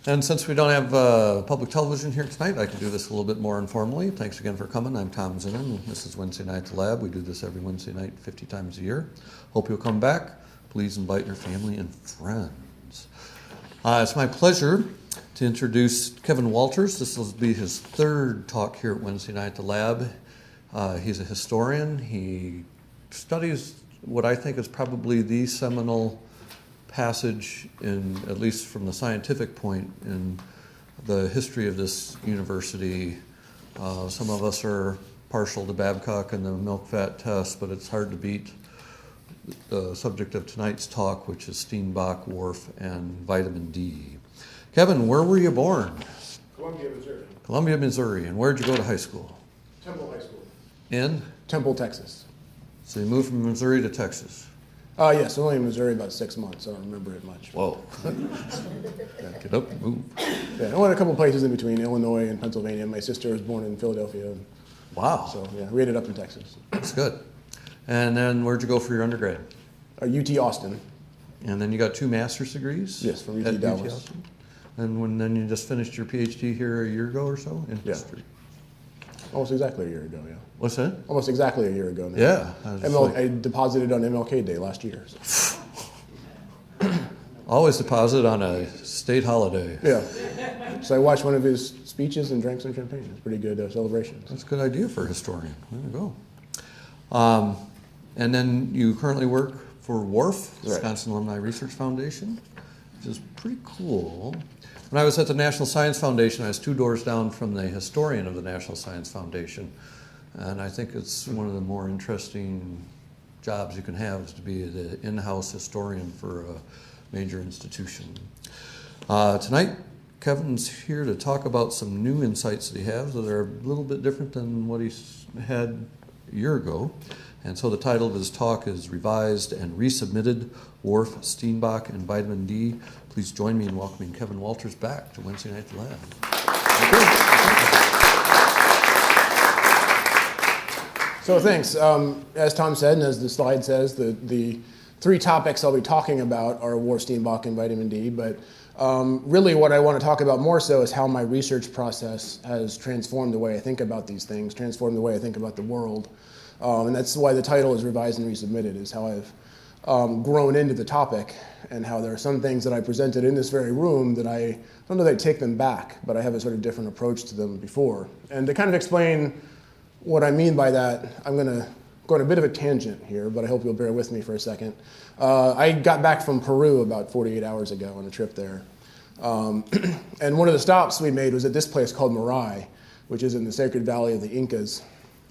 And since we don't have public television here tonight, I can do this a little bit more informally. Thanks again for coming. I'm Tom Zinnan. This is Wednesday Night at the Lab. We do this every Wednesday night 50 times a year. Hope you'll come back. Please invite your family and friends. It's my pleasure to introduce Kevin Walters. This will be his third talk here at Wednesday Night at the Lab. He's a historian. He studies what I think is probably the seminal passage, in at least from the scientific point, in the history of this university. Some of us are partial to Babcock and the milk fat test, but it's hard to beat the subject of tonight's talk, which is Steinbach, WARF, and vitamin D. Kevin, where were you born? Columbia, Missouri. Columbia, Missouri. And where'd you go to high school? Temple High School. In? Temple, Texas. So you moved from Missouri to Texas? Yes, only in Missouri about 6 months. I don't remember it much. Whoa. Get up and move. Yeah, I went a couple places in between, Illinois and Pennsylvania. My sister was born in Philadelphia. Wow. So, yeah, we ended up in Texas. That's good. And then where'd you go for your undergrad? UT Austin. And then you got 2 master's degrees? Yes, from at UT Dallas. Austin? And then you just finished your PhD here a year ago or so in history? Almost exactly a year ago, yeah. What's that? Almost exactly a year ago now. Yeah. I deposited on MLK Day last year. So. Always deposit on a state holiday. Yeah. So I watched one of his speeches and drank some champagne. It's pretty good celebration. That's a good idea for a historian. There you go. And then you currently work for WARF, Wisconsin Alumni Research Foundation, which is pretty cool. When I was at the National Science Foundation, I was 2 doors down from the historian of the National Science Foundation. And I think it's one of the more interesting jobs you can have, is to be the in-house historian for a major institution. Tonight, Kevin's here to talk about some new insights that he has that are a little bit different than what he had a year ago. And so the title of his talk is Revised and Resubmitted, WARF, Steinbach, and Vitamin D. Please join me in welcoming Kevin Walters back to Wednesday Night at the Lab. So thanks. As Tom said, and as the slide says, the 3 topics I'll be talking about are WARF, Steinbach, and vitamin D. But really what I want to talk about more so is how my research process has transformed the way I think about these things, transformed the way I think about the world. And that's why the title is Revised and Resubmitted, is how I've grown into the topic, and how there are some things that I presented in this very room that I don't know that I take them back, but I have a sort of different approach to them before. And to kind of explain what I mean by that, I'm going to go on a bit of a tangent here, but I hope you'll bear with me for a second. I got back from Peru about 48 hours ago on a trip there. And one of the stops we made was at this place called Marai, which is in the Sacred Valley of the Incas.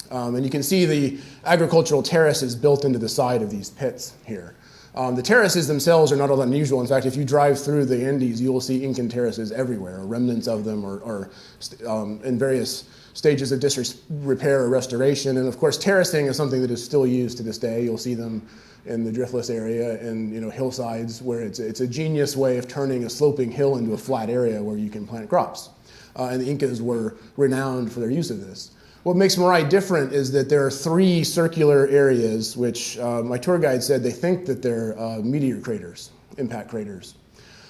And you can see the agricultural terraces built into the side of these pits here. The terraces themselves are not all that unusual. In fact, if you drive through the Andes, you will see Incan terraces everywhere, or remnants of them, or in various stages of disrepair or restoration. And of course, terracing is something that is still used to this day. You'll see them in the driftless area and hillsides, where it's a genius way of turning a sloping hill into a flat area where you can plant crops. And the Incas were renowned for their use of this. What makes Marai different is that there are 3 circular areas, which my tour guide said they think that they're meteor craters, impact craters.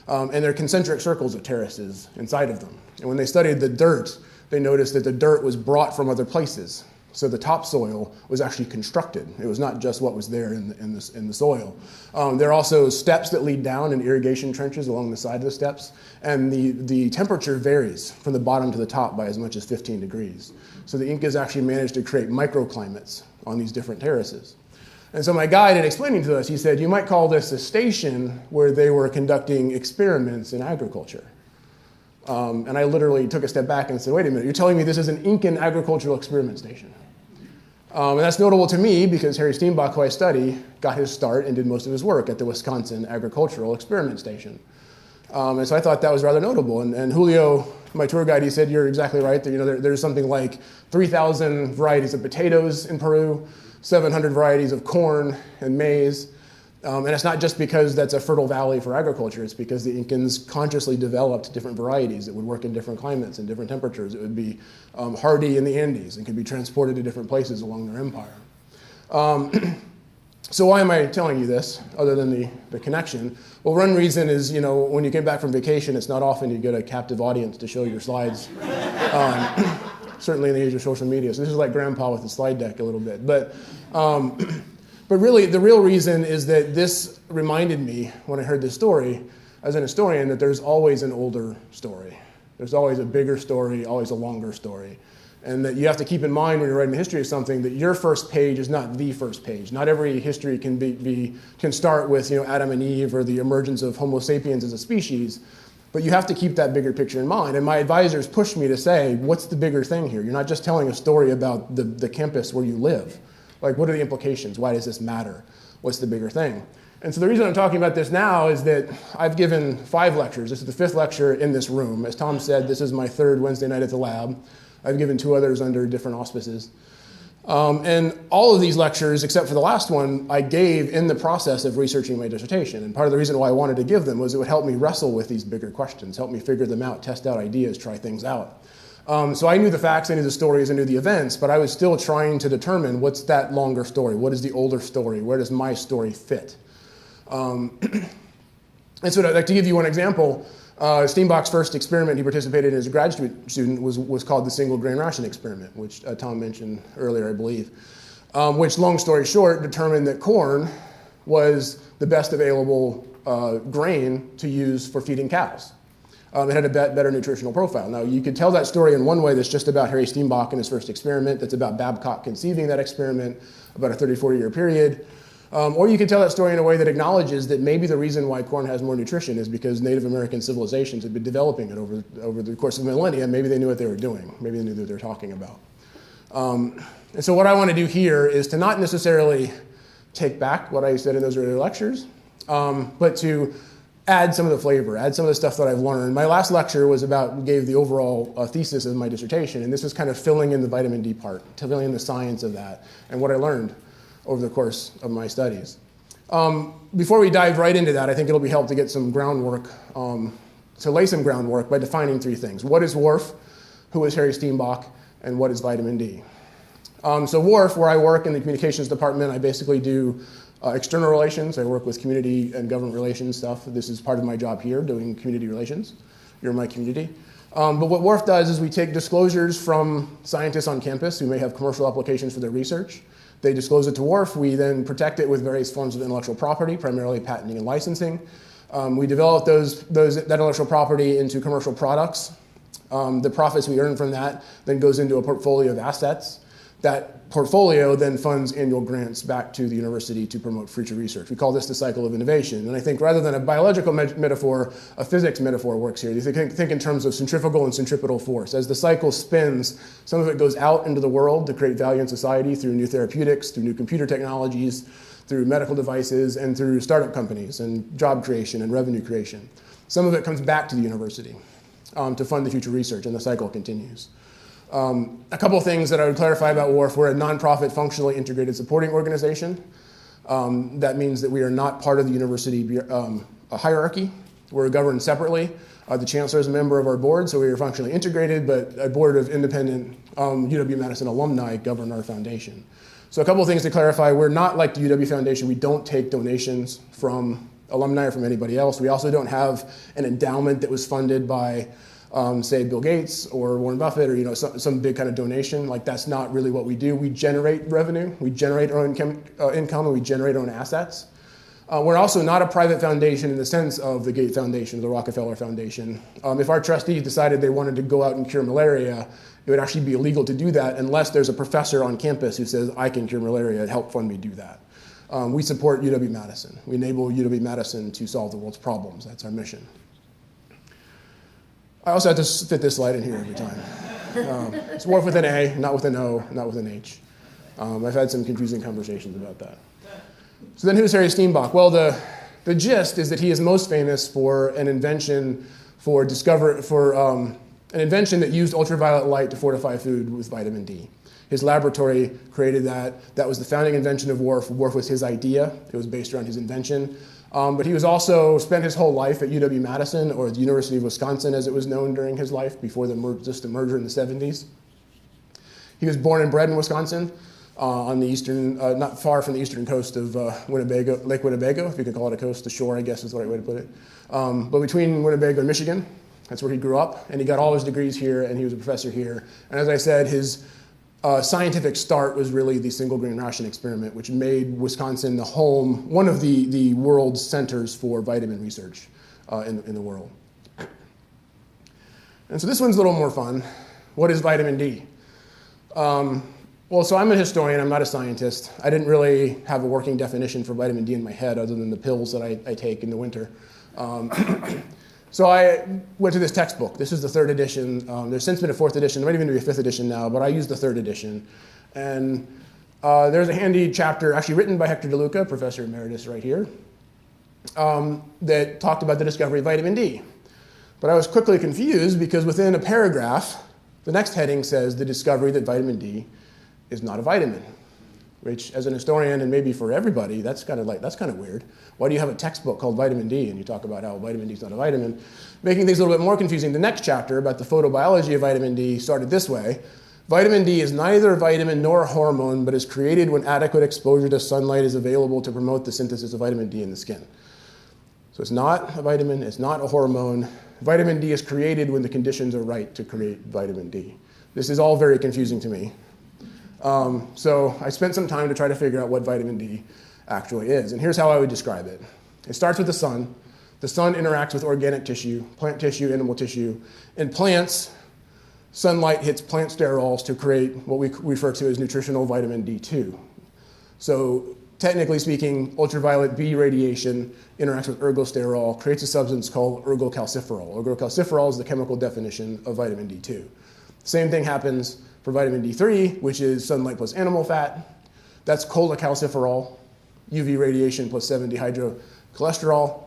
And they're concentric circles of terraces inside of them. And when they studied the dirt, they noticed that the dirt was brought from other places. So the topsoil was actually constructed. It was not just what was there in the soil. There are also steps that lead down and irrigation trenches along the side of the steps. And the temperature varies from the bottom to the top by as much as 15 degrees. So the Incas actually managed to create microclimates on these different terraces. And so my guide, in explaining to us, he said, you might call this a station where they were conducting experiments in agriculture. And I literally took a step back and said, wait a minute, you're telling me this is an Incan agricultural experiment station? And that's notable to me because Harry Steenbock, who I study, got his start and did most of his work at the Wisconsin Agricultural Experiment Station. And so I thought that was rather notable. And Julio, my tour guide, he said, you're exactly right. There's something like 3,000 varieties of potatoes in Peru, 700 varieties of corn and maize. And it's not just because that's a fertile valley for agriculture. It's because the Incans consciously developed different varieties that would work in different climates and different temperatures. It would be hardy in the Andes and could be transported to different places along their empire. So why am I telling you this, other than the connection? Well, one reason is, when you get back from vacation, it's not often you get a captive audience to show your slides, certainly in the age of social media. So this is like grandpa with the slide deck a little bit. But really, the real reason is that this reminded me, when I heard this story, as an historian, that there's always an older story. There's always a bigger story, always a longer story. And that you have to keep in mind when you're writing the history of something that your first page is not the first page. Not every history can start with Adam and Eve or the emergence of Homo sapiens as a species, but you have to keep that bigger picture in mind. And my advisors pushed me to say, what's the bigger thing here? You're not just telling a story about the campus where you live. Like, what are the implications? Why does this matter? What's the bigger thing? And so the reason I'm talking about this now is that I've given 5 lectures. This is the 5th lecture in this room. As Tom said, this is my 3rd Wednesday night at the lab. I've given 2 others under different auspices. And all of these lectures, except for the last one, I gave in the process of researching my dissertation. And part of the reason why I wanted to give them was it would help me wrestle with these bigger questions, help me figure them out, test out ideas, try things out. So I knew the facts, I knew the stories, I knew the events, but I was still trying to determine what's that longer story, what is the older story, where does my story fit? And so I'd like to give you one example. Steinbock's first experiment he participated in as a graduate student was called the single grain ration experiment, which Tom mentioned earlier, I believe, which, long story short, determined that corn was the best available grain to use for feeding cows. It had a better nutritional profile. Now, you could tell that story in one way that's just about Harry Steenbock and his first experiment, that's about Babcock conceiving that experiment, about a 34-year period. Or you could tell that story in a way that acknowledges that maybe the reason why corn has more nutrition is because Native American civilizations had been developing it over the course of millennia. Maybe they knew what they were doing. Maybe they knew what they were talking about. And so what I want to do here is to not necessarily take back what I said in those earlier lectures, but to add some of the flavor, add some of the stuff that I've learned. My last lecture gave the overall thesis of my dissertation, and this is kind of filling in the vitamin D part, filling in the science of that, and what I learned over the course of my studies. Before we dive right into that, I think it'll be helpful to get some groundwork, to lay some groundwork by defining 3 things. What is WARF? Who is Harry Steenbock? And what is vitamin D? So WARF, where I work in the communications department, I basically do external relations. I work with community and government relations stuff. This is part of my job here, doing community relations. You're my community. But what WARF does is we take disclosures from scientists on campus who may have commercial applications for their research. They disclose it to WARF. We then protect it with various forms of intellectual property, primarily patenting and licensing. We develop that intellectual property into commercial products. The profits we earn from that then goes into a portfolio of assets. That portfolio then funds annual grants back to the university to promote future research. We call this the cycle of innovation. And I think rather than a biological metaphor, a physics metaphor works here. You think in terms of centrifugal and centripetal force. As the cycle spins, some of it goes out into the world to create value in society through new therapeutics, through new computer technologies, through medical devices, and through startup companies and job creation and revenue creation. Some of it comes back to the university to fund the future research, and the cycle continues. A couple of things that I would clarify about WARF. We're a nonprofit, functionally integrated supporting organization. That means that we are not part of the university hierarchy. We're governed separately. The chancellor is a member of our board, so we are functionally integrated, but a board of independent UW-Madison alumni govern our foundation. So a couple of things to clarify. We're not like the UW Foundation. We don't take donations from alumni or from anybody else. We also don't have an endowment that was funded by say Bill Gates or Warren Buffett or some big kind of donation. Like, that's not really what we do. We generate revenue, we generate our own income, and we generate our own assets. We're also not a private foundation in the sense of the Gates Foundation or the Rockefeller Foundation. If our trustees decided they wanted to go out and cure malaria, it would actually be illegal to do that unless there's a professor on campus who says, I can cure malaria, and help fund me do that. We support UW-Madison. We enable UW-Madison to solve the world's problems. That's our mission. I also have to fit this slide in here every time. It's WARF with an A, not with an O, not with an H. I've had some confusing conversations about that. So then who's Harry Steenbock? Well, the gist is that he is most famous for an invention an invention that used ultraviolet light to fortify food with vitamin D. His laboratory created that. That was the founding invention of WARF. WARF was his idea. It was based around his invention. But he was also spent his whole life at UW-Madison, or the University of Wisconsin as it was known during his life, before the merger in the 70s. He was born and bred in Wisconsin. on the eastern, not far from the eastern coast of Winnebago, Lake Winnebago, if you could call it a coast. The shore, I guess, is the right way to put it. But between Winnebago and Michigan, that's where he grew up, and he got all his degrees here, and he was a professor here. And as I said, his scientific start was really the single grain ration experiment, which made Wisconsin the home, one of the world's centers for vitamin research in the world. And so this one's a little more fun. What is vitamin D? Well, so I'm a historian, I'm not a scientist. I didn't really have a working definition for vitamin D in my head other than the pills that I take in the winter. So I went to this textbook. This is the 3rd edition. There's since been a 4th edition. There might even be a 5th edition now, but I used the 3rd edition. And there's a handy chapter, actually written by Hector DeLuca, Professor Emeritus right here, that talked about the discovery of vitamin D. But I was quickly confused because within a paragraph, the next heading says the discovery that vitamin D is not a vitamin, which as an historian and maybe for everybody, that's kind of weird. Why do you have a textbook called Vitamin D and you talk about how vitamin D is not a vitamin? Making things a little bit more confusing, the next chapter about the photobiology of vitamin D started this way. Vitamin D is neither a vitamin nor a hormone, but is created when adequate exposure to sunlight is available to promote the synthesis of vitamin D in the skin. So it's not a vitamin, it's not a hormone. Vitamin D is created when the conditions are right to create vitamin D. This is all very confusing to me. So I spent some time to try to figure out what vitamin D actually is. And here's how I would describe it. It starts with the sun. The sun interacts with organic tissue, plant tissue, animal tissue. In plants, sunlight hits plant sterols to create what we refer to as nutritional vitamin D2. So technically speaking, ultraviolet B radiation interacts with ergosterol, creates a substance called ergocalciferol. Ergocalciferol is the chemical definition of vitamin D2. Same thing happens for vitamin D3, which is sunlight plus animal fat. That's cholecalciferol, UV radiation plus 7-dehydrocholesterol.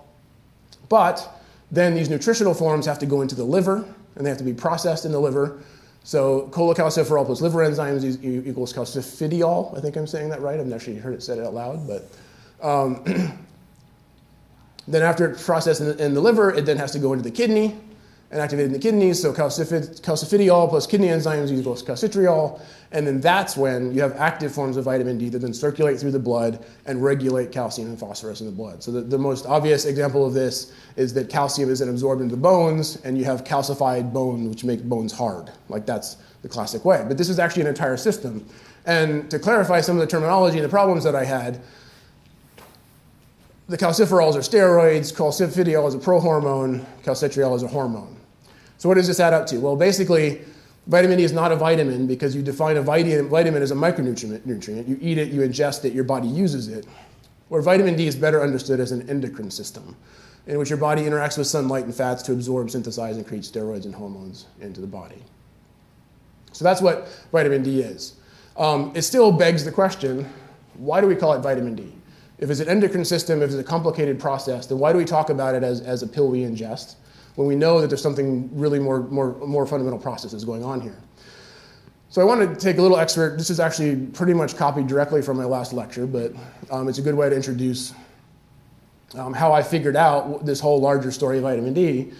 But then these nutritional forms have to go into the liver, and they have to be processed in the liver. So cholecalciferol plus liver enzymes equals calcifidiol. I think I'm saying that right. I've actually heard it said out loud. But then after it's processed in the liver, it then has to go into the kidney and activate in the kidneys. So calcifidiol plus kidney enzymes equals calcitriol. And then that's when you have active forms of vitamin D that then circulate through the blood and regulate calcium and phosphorus in the blood. So the most obvious example of this is that calcium is then absorbed into the bones, and you have calcified bone, which makes bones hard. Like that's the classic way. But this is actually an entire system. And to clarify some of the terminology and the problems that I had, the calciferols are steroids, calcifidiol is a prohormone, calcitriol is a hormone. So what does this add up to? Well, basically, vitamin D is not a vitamin because you define a vitamin as a micronutrient. You eat it, you ingest it, your body uses it. Where vitamin D is better understood as an endocrine system, in which your body interacts with sunlight and fats to absorb, synthesize, and create steroids and hormones into the body. So that's what vitamin D is. It still begs the question, why do we call it vitamin D? If it's an endocrine system, if it's a complicated process, then why do we talk about it as a pill we ingest when we know that there's something really more fundamental processes going on here? So I want to take a little excerpt. This is actually pretty much copied directly from my last lecture, but it's a good way to introduce how I figured out this whole larger story of vitamin D.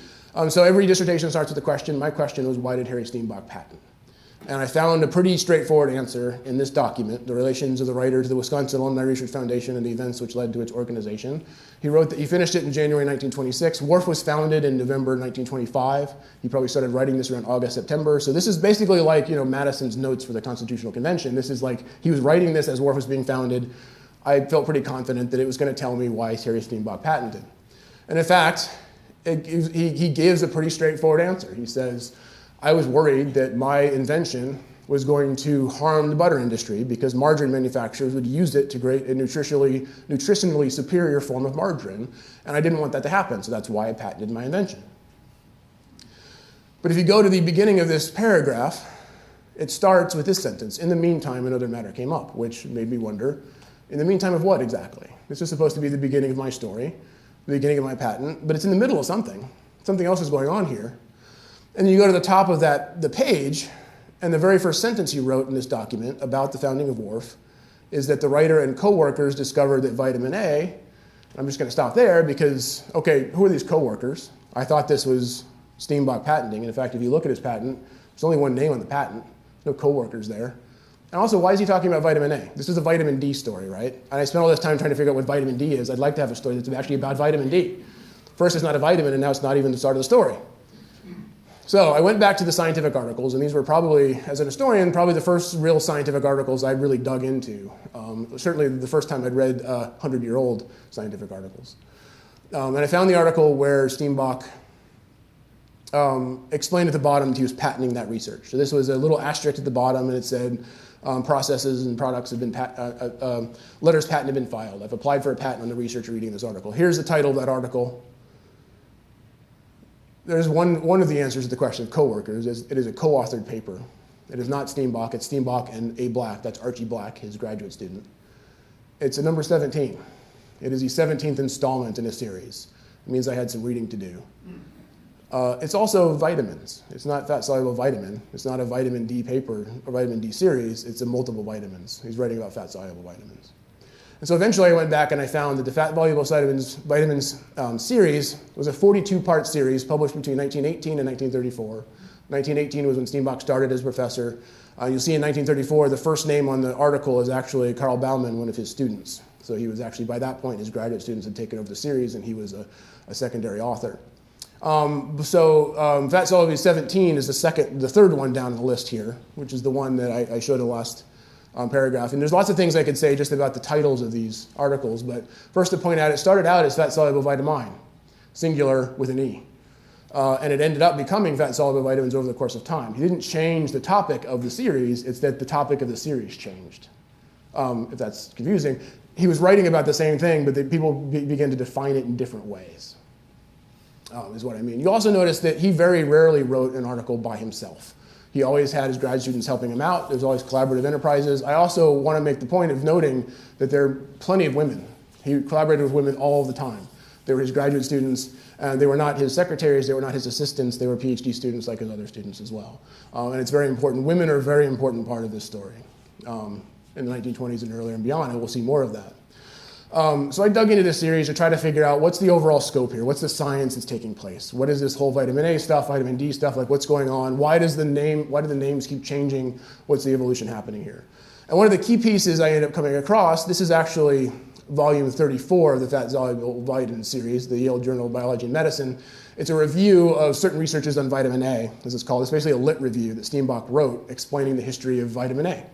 So every dissertation starts with a question. My question was, why did Harry Steenbock patent? And I found a pretty straightforward answer in this document, the relations of the writer to the Wisconsin Alumni Research Foundation and the events which led to its organization. He wrote that he finished it in January 1926. WARF was founded in November 1925. He probably started writing this around August, September. So this is basically like, Madison's notes for the Constitutional Convention. This is like, he was writing this as WARF was being founded. I felt pretty confident that it was going to tell me why Harry Steenbock patented. And in fact, he gives a pretty straightforward answer. He says, I was worried that my invention was going to harm the butter industry because margarine manufacturers would use it to create a nutritionally superior form of margarine, and I didn't want that to happen, so that's why I patented my invention. But if you go to the beginning of this paragraph, it starts with this sentence, in the meantime, another matter came up, which made me wonder, in the meantime of what exactly? This is supposed to be the beginning of my story, the beginning of my patent, but it's in the middle of something. Something else is going on here. And you go to the top of the page, and the very first sentence he wrote in this document about the founding of WARF is that the writer and co-workers discovered that vitamin A, I'm just going to stop there because, okay, who are these co-workers? I thought this was Steinbach patenting, and in fact, if you look at his patent, there's only one name on the patent, no co-workers there. And also, why is he talking about vitamin A? This is a vitamin D story, right? And I spent all this time trying to figure out what vitamin D is. I'd like to have a story that's actually about vitamin D. First, it's not a vitamin, and now it's not even the start of the story. So I went back to the scientific articles, and these were probably, as an historian, probably the first real scientific articles I really dug into. Certainly the first time I'd read 100-year-old scientific articles. And I found the article where Steinbach explained at the bottom that he was patenting that research. So this was a little asterisk at the bottom, and it said, processes and products have been, letters patent have been filed. I've applied for a patent on the research reading this article. Here's the title of that article. There's one of the answers to the question of coworkers. It is a co-authored paper. It is not Steinbach. It's Steinbach and A. Black. That's Archie Black, his graduate student. It's a number 17. It is the 17th installment in a series. It means I had some reading to do. It's also vitamins. It's not fat-soluble vitamin. It's not a vitamin D paper or vitamin D series. It's a multiple vitamins. He's writing about fat-soluble vitamins. And so eventually I went back and I found that the fat-soluble vitamins series was a 42-part series published between 1918 and 1934. 1918 was when Steinbach started as professor. You'll see in 1934 the first name on the article is actually Carl Baumann, one of his students. So he was actually, by that point, his graduate students had taken over the series and he was a secondary author. Fat-soluble 17 is the third one down the list here, which is the one that I showed in the last paragraph. And there's lots of things I could say just about the titles of these articles, but first to point out, it started out as fat-soluble vitamine, singular with an E. And it ended up becoming fat-soluble vitamins over the course of time. He didn't change the topic of the series, it's that the topic of the series changed. If that's confusing. He was writing about the same thing, but people began to define it in different ways, is what I mean. You also notice that he very rarely wrote an article by himself. He always had his grad students helping him out. There's always collaborative enterprises. I also want to make the point of noting that there are plenty of women. He collaborated with women all the time. They were his graduate students, and they were not his secretaries, they were not his assistants, they were PhD students like his other students as well. And it's very important. Women are a very important part of this story in the 1920s and earlier and beyond, and we'll see more of that. So I dug into this series to try to figure out what's the overall scope here, what's the science that's taking place, what is this whole vitamin A stuff, vitamin D stuff, like what's going on, why do the names keep changing, what's the evolution happening here. And one of the key pieces I ended up coming across, this is actually volume 34 of the fat-soluble vitamin series, the Yale Journal of Biology and Medicine. It's a review of certain researches on vitamin A, as it's called. It's basically a lit review that Steinbach wrote explaining the history of vitamin A.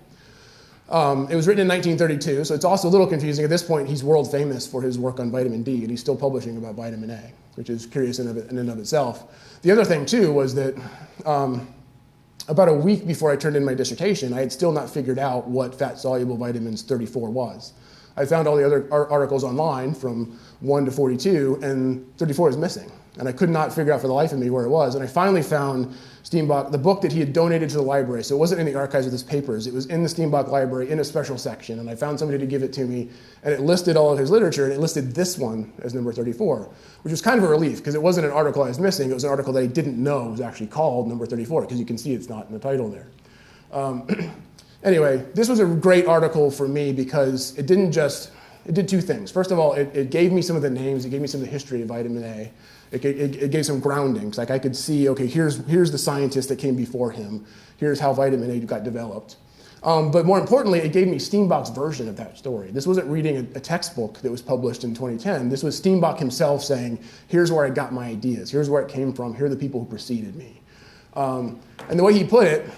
It was written in 1932, so it's also a little confusing. At this point, he's world famous for his work on vitamin D, and he's still publishing about vitamin A, which is curious in and of itself. The other thing, too, was that about a week before I turned in my dissertation, I had still not figured out what fat-soluble vitamins 34 was. I found all the other articles online from 1 to 42, and 34 is missing. And I could not figure out for the life of me where it was. And I finally found Steinbach, the book that he had donated to the library. So it wasn't in the archives of his papers. It was in the Steinbach library in a special section. And I found somebody to give it to me. And it listed all of his literature. And it listed this one as number 34, which was kind of a relief because it wasn't an article I was missing. It was an article that I didn't know was actually called number 34 because you can see it's not in the title there. Anyway, this was a great article for me because it did two things. First of all, it gave me some of the names. It gave me some of the history of vitamin A. It gave some groundings. Like I could see, okay, here's the scientist that came before him. Here's how vitamin A got developed. But more importantly, it gave me Steinbach's version of that story. This wasn't reading a textbook that was published in 2010. This was Steinbach himself saying, here's where I got my ideas. Here's where it came from. Here are the people who preceded me. And the way he put it,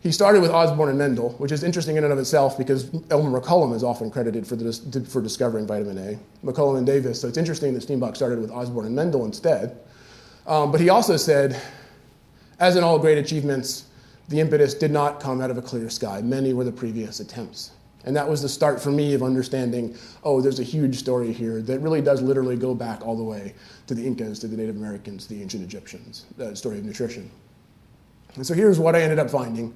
he started with Osborne and Mendel, which is interesting in and of itself because Elmer McCullum is often credited for discovering vitamin A. McCullum and Davis, so it's interesting that Steinbach started with Osborne and Mendel instead. But he also said, as in all great achievements, the impetus did not come out of a clear sky. Many were the previous attempts. And that was the start for me of understanding, oh, there's a huge story here that really does literally go back all the way to the Incas, to the Native Americans, the ancient Egyptians, the story of nutrition. And so here's what I ended up finding.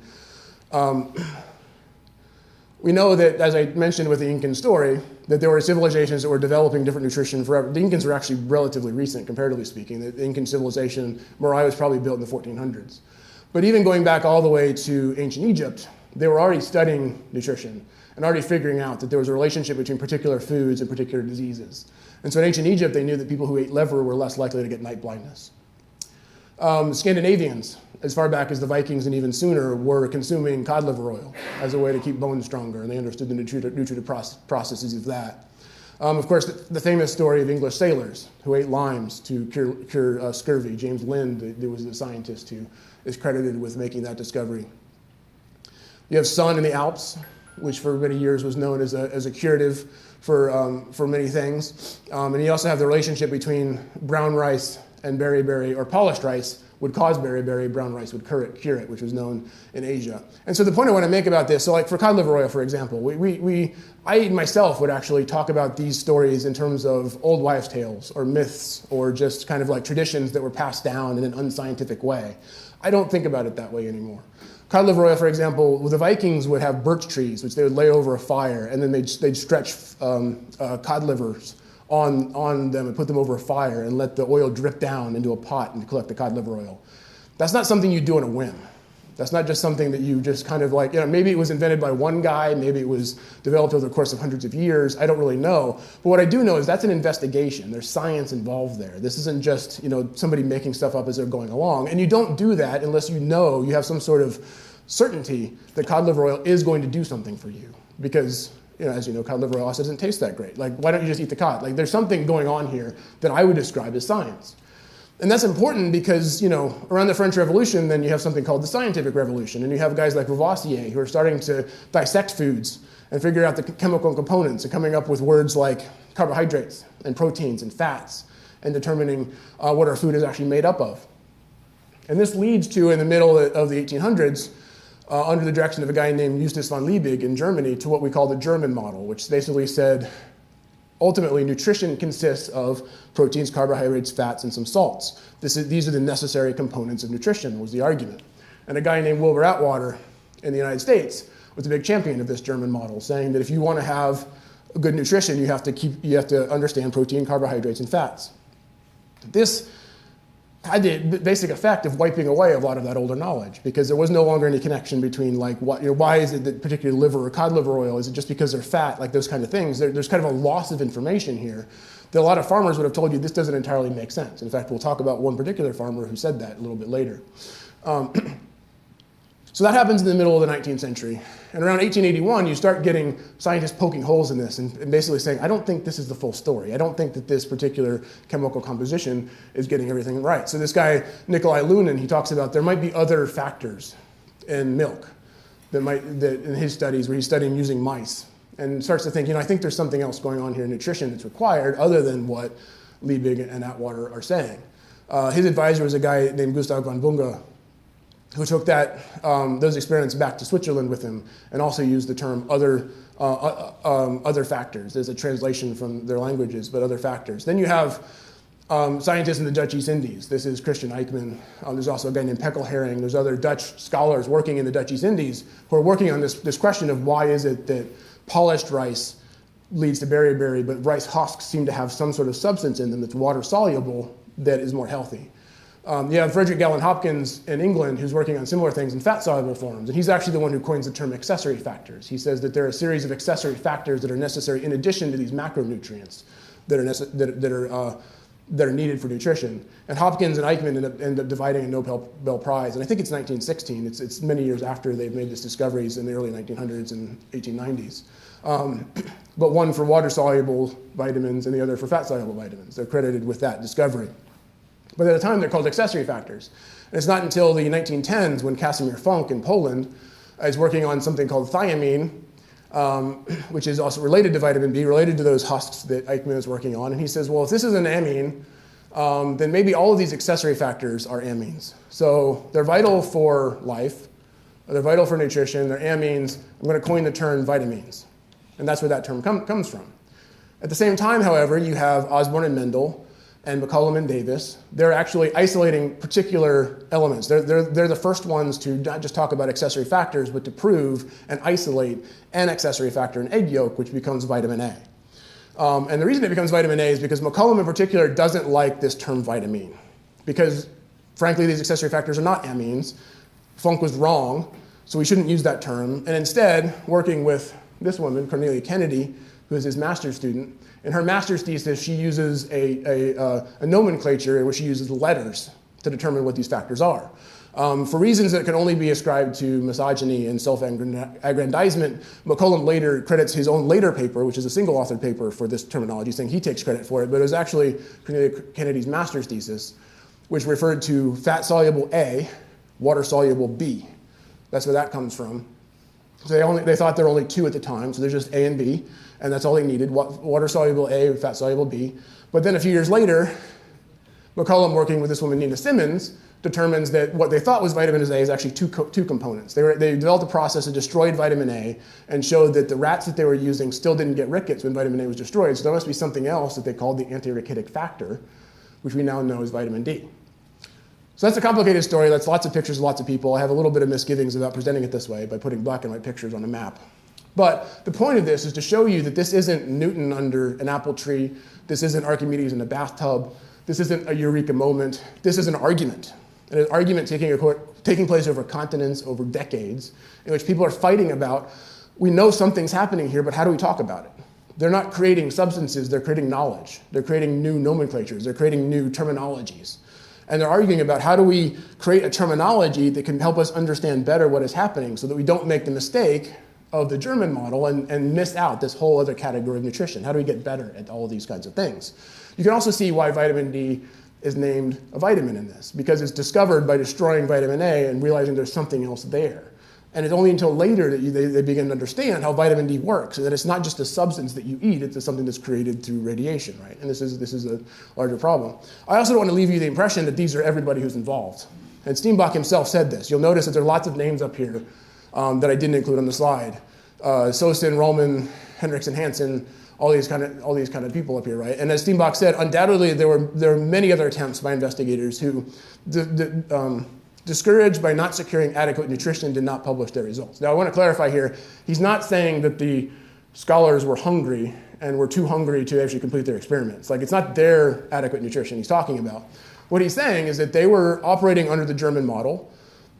We know that, as I mentioned with the Incan story, that there were civilizations that were developing different nutrition forever. The Incans were actually relatively recent, comparatively speaking. The Incan civilization, Morai was probably built in the 1400s. But even going back all the way to ancient Egypt, they were already studying nutrition and already figuring out that there was a relationship between particular foods and particular diseases. And so in ancient Egypt, they knew that people who ate liver were less likely to get night blindness. Scandinavians, as far back as the Vikings and even sooner, were consuming cod liver oil as a way to keep bones stronger, and they understood the nutritive processes of that. Of course, the famous story of English sailors who ate limes to cure scurvy. James Lind, there was a scientist who is credited with making that discovery. You have sun in the Alps, which for many years was known as a curative for many things. And you also have the relationship between brown rice and berry, or polished rice would cause berry, brown rice would cure it, which was known in Asia. And so the point I want to make about this, so like for cod liver oil, for example, I myself would actually talk about these stories in terms of old wives' tales or myths or just kind of like traditions that were passed down in an unscientific way. I don't think about it that way anymore. Cod liver oil, for example, the Vikings would have birch trees, which they would lay over a fire, and then they'd stretch cod livers on them and put them over a fire and let the oil drip down into a pot and collect the cod liver oil. That's not something you do on a whim. That's not just something that you just kind of like, maybe it was invented by one guy, maybe it was developed over the course of hundreds of years, I don't really know. But what I do know is that's an investigation. There's science involved there. This isn't just, somebody making stuff up as they're going along. And you don't do that unless you have some sort of certainty that cod liver oil is going to do something for you. Because, as you know, cod liver oil also doesn't taste that great. Like, why don't you just eat the cod? Like, there's something going on here that I would describe as science. And that's important because, around the French Revolution, then you have something called the scientific revolution. And you have guys like Lavoisier who are starting to dissect foods and figure out the chemical components and coming up with words like carbohydrates and proteins and fats and determining what our food is actually made up of. And this leads to, in the middle of the 1800s, under the direction of a guy named Justus von Liebig in Germany, to what we call the German model, which basically said, ultimately, nutrition consists of proteins, carbohydrates, fats, and some salts. These are the necessary components of nutrition, was the argument. And a guy named Wilbur Atwater in the United States was a big champion of this German model, saying that if you want to have good nutrition, you have to understand protein, carbohydrates, and fats. This had the basic effect of wiping away a lot of that older knowledge, because there was no longer any connection between why is it that particular liver or cod liver oil, is it just because they're fat, like those kind of things. There's kind of a loss of information here that a lot of farmers would have told you this doesn't entirely make sense. In fact, we'll talk about one particular farmer who said that a little bit later. So that happens in the middle of the 19th century. And around 1881, you start getting scientists poking holes in this and basically saying, I don't think this is the full story. I don't think that this particular chemical composition is getting everything right. So this guy, Nikolai Lunin, he talks about there might be other factors in milk that in his studies, where he's studying using mice, and starts to think, I think there's something else going on here in nutrition that's required other than what Liebig and Atwater are saying. His advisor was a guy named Gustav von Bunge, who took those experiments back to Switzerland with him and also used the term other factors. There's a translation from their languages, but other factors. Then you have scientists in the Dutch East Indies. This is Christian Eichmann. There's also a guy named Peckelherring. There's other Dutch scholars working in the Dutch East Indies who are working on this question of why is it that polished rice leads to berry, but rice husks seem to have some sort of substance in them that's water soluble that is more healthy. You have Frederick Gellin Hopkins in England who's working on similar things in fat-soluble forms, and he's actually the one who coins the term accessory factors. He says that there are a series of accessory factors that are necessary in addition to these macronutrients that are needed for nutrition. And Hopkins and Eichmann end up dividing a Nobel Prize, and I think it's 1916. It's many years after they've made these discoveries in the early 1900s and 1890s. But one for water-soluble vitamins and the other for fat-soluble vitamins. They're credited with that discovery. But at the time, they're called accessory factors. And it's not until the 1910s when Casimir Funk in Poland is working on something called thiamine, which is also related to vitamin B, related to those husks that Eichmann is working on. And he says, well, if this is an amine, then maybe all of these accessory factors are amines. So they're vital for life, they're vital for nutrition, they're amines. I'm going to coin the term vitamins. And that's where that term comes from. At the same time, however, you have Osborne and Mendel, and McCullum and Davis. They're actually isolating particular elements. They're the first ones to not just talk about accessory factors, but to prove and isolate an accessory factor in egg yolk, which becomes vitamin A. And the reason it becomes vitamin A is because McCullum in particular doesn't like this term vitamine, because frankly, these accessory factors are not amines. Funk was wrong, so we shouldn't use that term. And instead, working with this woman, Cornelia Kennedy, who is his master's student, in her master's thesis, she uses a nomenclature in which she uses letters to determine what these factors are. For reasons that can only be ascribed to misogyny and self-aggrandizement, McCollum later credits his own later paper, which is a single-authored paper for this terminology, saying he takes credit for it, but it was actually Kennedy's master's thesis, which referred to fat-soluble A, water-soluble B. That's where that comes from. So they thought there were only two at the time, so there's just A and B, and that's all they needed, water-soluble A and fat-soluble B. But then a few years later, McCollum, working with this woman, Nina Simmons, determines that what they thought was vitamin A is actually two components. They developed a process that destroyed vitamin A and showed that the rats that they were using still didn't get rickets when vitamin A was destroyed, so there must be something else that they called the anti-rickettic factor, which we now know is vitamin D. So that's a complicated story. That's lots of pictures of lots of people. I have a little bit of misgivings about presenting it this way by putting black and white pictures on a map. But the point of this is to show you that this isn't Newton under an apple tree. This isn't Archimedes in a bathtub. This isn't a eureka moment. This is an argument. And an argument taking place over continents, over decades, in which people are fighting about, we know something's happening here, but how do we talk about it? They're not creating substances, they're creating knowledge. They're creating new nomenclatures. They're creating new terminologies. And they're arguing about how do we create a terminology that can help us understand better what is happening so that we don't make the mistake of the German model and miss out this whole other category of nutrition. How do we get better at all of these kinds of things? You can also see why vitamin D is named a vitamin in this, because it's discovered by destroying vitamin A and realizing there's something else there. And it's only until later that they begin to understand how vitamin D works, and that it's not just a substance that you eat, it's something that's created through radiation, right? And this is a larger problem. I also don't want to leave you the impression that these are everybody who's involved. And Steinbach himself said this. You'll notice that there are lots of names up here that I didn't include on the slide. Sosin, Rollman, Henriksen, Hansen, all these kind of people up here, right? And as Steinbach said, undoubtedly there were many other attempts by investigators who, discouraged by not securing adequate nutrition, did not publish their results. Now I want to clarify here, he's not saying that the scholars were hungry and were too hungry to actually complete their experiments. Like, it's not their adequate nutrition he's talking about. What he's saying is that they were operating under the German model.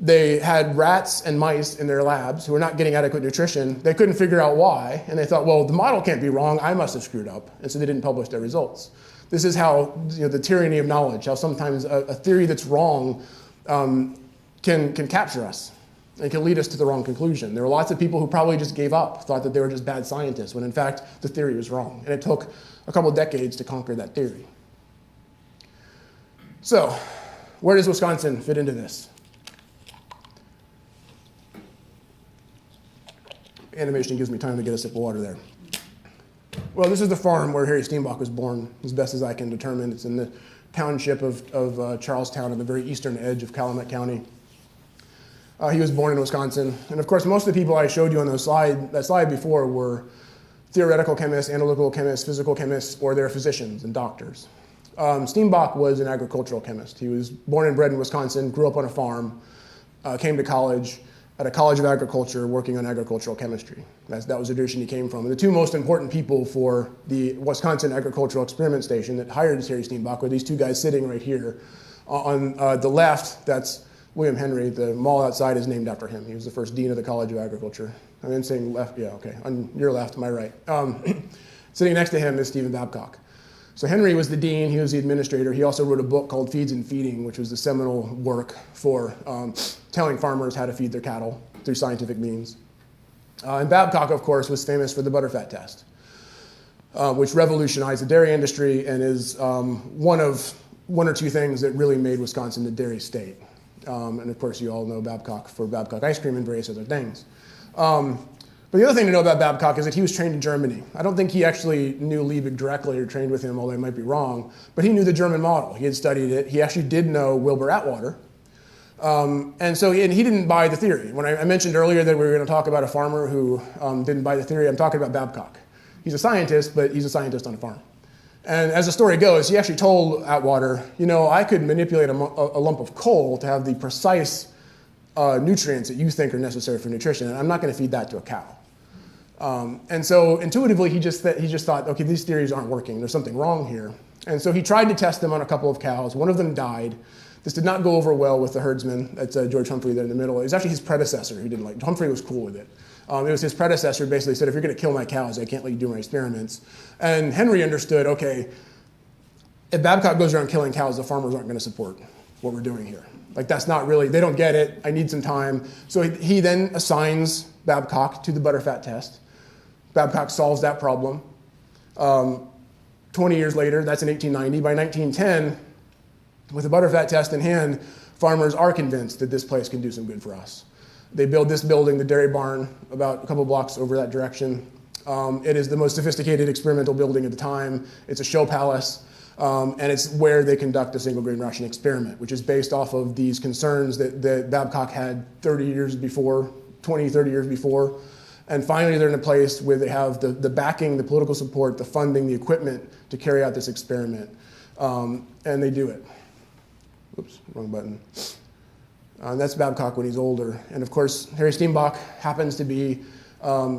They had rats and mice in their labs who were not getting adequate nutrition. They couldn't figure out why, and they thought, well, the model can't be wrong, I must have screwed up, and so they didn't publish their results. This is how, the tyranny of knowledge, how sometimes a theory that's wrong can capture us and can lead us to the wrong conclusion. There were lots of people who probably just gave up, thought that they were just bad scientists, when in fact the theory was wrong, and it took a couple of decades to conquer that theory. So, where does Wisconsin fit into this? Animation gives me time to get a sip of water there. Well, this is the farm where Harry Steenbock was born, as best as I can determine. It's in the township of Charlestown on the very eastern edge of Calumet County. He was born in Wisconsin. And of course, most of the people I showed you on that slide before were theoretical chemists, analytical chemists, physical chemists, or they're physicians and doctors. Steinbach was an agricultural chemist. He was born and bred in Wisconsin, grew up on a farm, came to college, at a college of agriculture working on agricultural chemistry. That was the tradition he came from. And the two most important people for the Wisconsin Agricultural Experiment Station that hired Harry Steenbock were these two guys sitting right here. On the left, that's William Henry. The mall outside is named after him. He was the first dean of the College of Agriculture. I'm then saying left, yeah, okay. On your left, my right. Sitting next to him is Stephen Babcock. So Henry was the dean, he was the administrator. He also wrote a book called Feeds and Feeding, which was the seminal work for telling farmers how to feed their cattle through scientific means. And Babcock, of course, was famous for the butterfat test, which revolutionized the dairy industry and is one or two things that really made Wisconsin the dairy state. And of course, you all know Babcock for Babcock ice cream and various other things. But the other thing to know about Babcock is that he was trained in Germany. I don't think he actually knew Liebig directly or trained with him, although I might be wrong, but he knew the German model. He had studied it. He actually did know Wilbur Atwater. And he didn't buy the theory. When I mentioned earlier that we were going to talk about a farmer who didn't buy the theory, I'm talking about Babcock. He's a scientist, but he's a scientist on a farm. And as the story goes, he actually told Atwater, I could manipulate a lump of coal to have the precise nutrients that you think are necessary for nutrition, and I'm not going to feed that to a cow. And so intuitively, he just thought, okay, these theories aren't working. There's something wrong here. And so he tried to test them on a couple of cows. One of them died. This did not go over well with the herdsman. That's George Humphrey there in the middle. It was actually his predecessor who didn't like. Humphrey was cool with it. It was his predecessor who basically said, if you're going to kill my cows, I can't let you do my experiments. And Henry understood, okay, if Babcock goes around killing cows, the farmers aren't going to support what we're doing here. Like, that's not really, they don't get it, I need some time. So he then assigns Babcock to the butterfat test. Babcock solves that problem. 20 years later, that's in 1890. By 1910, with the butterfat test in hand, farmers are convinced that this place can do some good for us. They build this building, the dairy barn, about a couple blocks over that direction. It is the most sophisticated experimental building at the time. It's a show palace. And it's where they conduct a single grain ration experiment, which is based off of these concerns that Babcock had 30 years before, 20, 30 years before. And finally, they're in a place where they have the backing, the political support, the funding, the equipment to carry out this experiment. And they do it. Oops, wrong button. That's Babcock when he's older. And of course, Harry Steenbock happens to be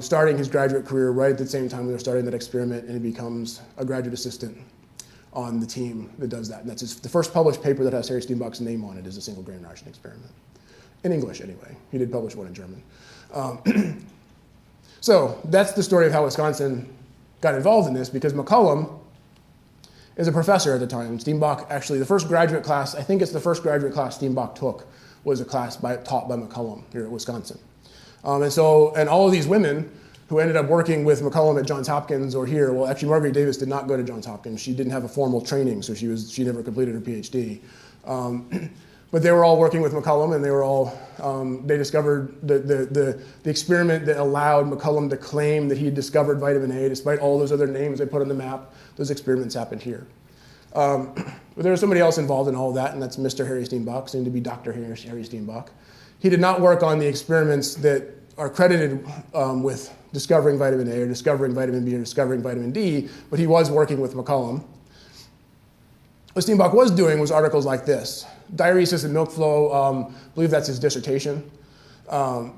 starting his graduate career right at the same time they're starting that experiment, and he becomes a graduate assistant on the team that does that. And that's the first published paper that has Harry Steenbock's name on it is a single grain ration experiment. In English, anyway. He did publish one in German. So that's the story of how Wisconsin got involved in this, because McCollum is a professor at the time. Steinbach, actually, the first graduate class, I think it's the first graduate class Steinbach took, was a class taught by McCollum here at Wisconsin. And all of these women who ended up working with McCollum at Johns Hopkins or here. Well, actually, Margaret Davis did not go to Johns Hopkins. She didn't have a formal training, so she never completed her PhD. But they were all working with McCollum, and they were all, they discovered the experiment that allowed McCollum to claim that he had discovered vitamin A, despite all those other names they put on the map. Those experiments happened here. But there was somebody else involved in all of that, and that's Mr. Harry Steenbock, soon to be Dr. Harry Steenbock. He did not work on the experiments that are credited with discovering vitamin A or discovering vitamin B or discovering vitamin D, but he was working with McCollum. What Steinbach was doing was articles like this. Diuresis and milk flow, I believe that's his dissertation. The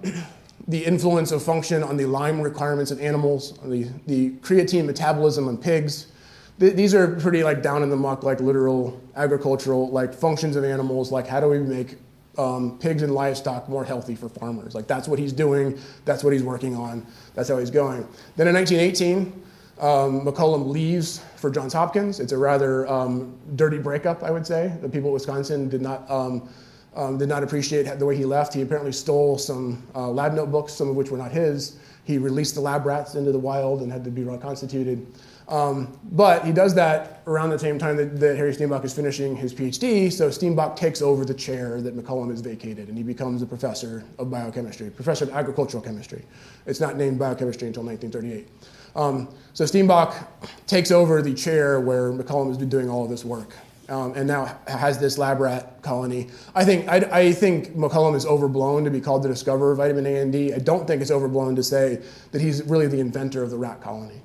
influence of function on the lime requirements of animals, the creatine metabolism on pigs. These are pretty like down in the muck, like literal agricultural, like functions of animals, like how do we make pigs and livestock more healthy for farmers. Like that's what he's doing, that's what he's working on, that's how he's going. Then in 1918, McCollum leaves for Johns Hopkins. It's a rather dirty breakup, I would say. The people of Wisconsin did not appreciate the way he left. He apparently stole some lab notebooks, some of which were not his. He released the lab rats into the wild and had to be reconstituted. But he does that around the same time that Harry Steenbock is finishing his PhD, so Steenbock takes over the chair that McCollum has vacated, and he becomes a professor of biochemistry, professor of agricultural chemistry. It's not named biochemistry until 1938. So Steenbock takes over the chair where McCollum has been doing all of this work, and now has this lab rat colony. I think McCollum is overblown to be called the discoverer of vitamin A and D. I don't think it's overblown to say that he's really the inventor of the rat colony.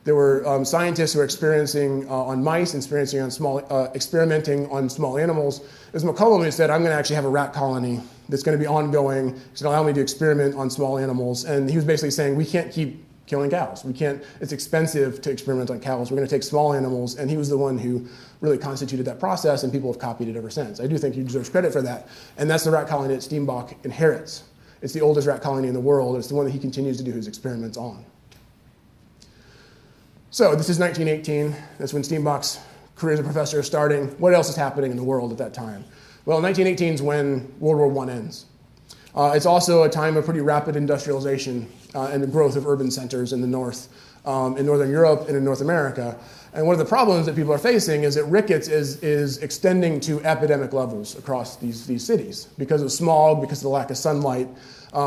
There were scientists who were experimenting on mice, experimenting on small animals. It was McCollum who said, I'm going to actually have a rat colony that's going to be ongoing. It's going to allow me to experiment on small animals. And he was basically saying, we can't keep killing cows. We can't, it's expensive to experiment on cows. We're going to take small animals. And he was the one who really constituted that process, and people have copied it ever since. I do think he deserves credit for that. And that's the rat colony that Steinbach inherits. It's the oldest rat colony in the world. It's the one that he continues to do his experiments on. So this is 1918. That's when Steinbach's career as a professor is starting. What else is happening in the world at that time? Well, 1918 is when World War I ends. It's also a time of pretty rapid industrialization and the growth of urban centers in the north, in Northern Europe and in North America. And one of the problems that people are facing is that rickets is extending to epidemic levels across these cities because of smog, because of the lack of sunlight,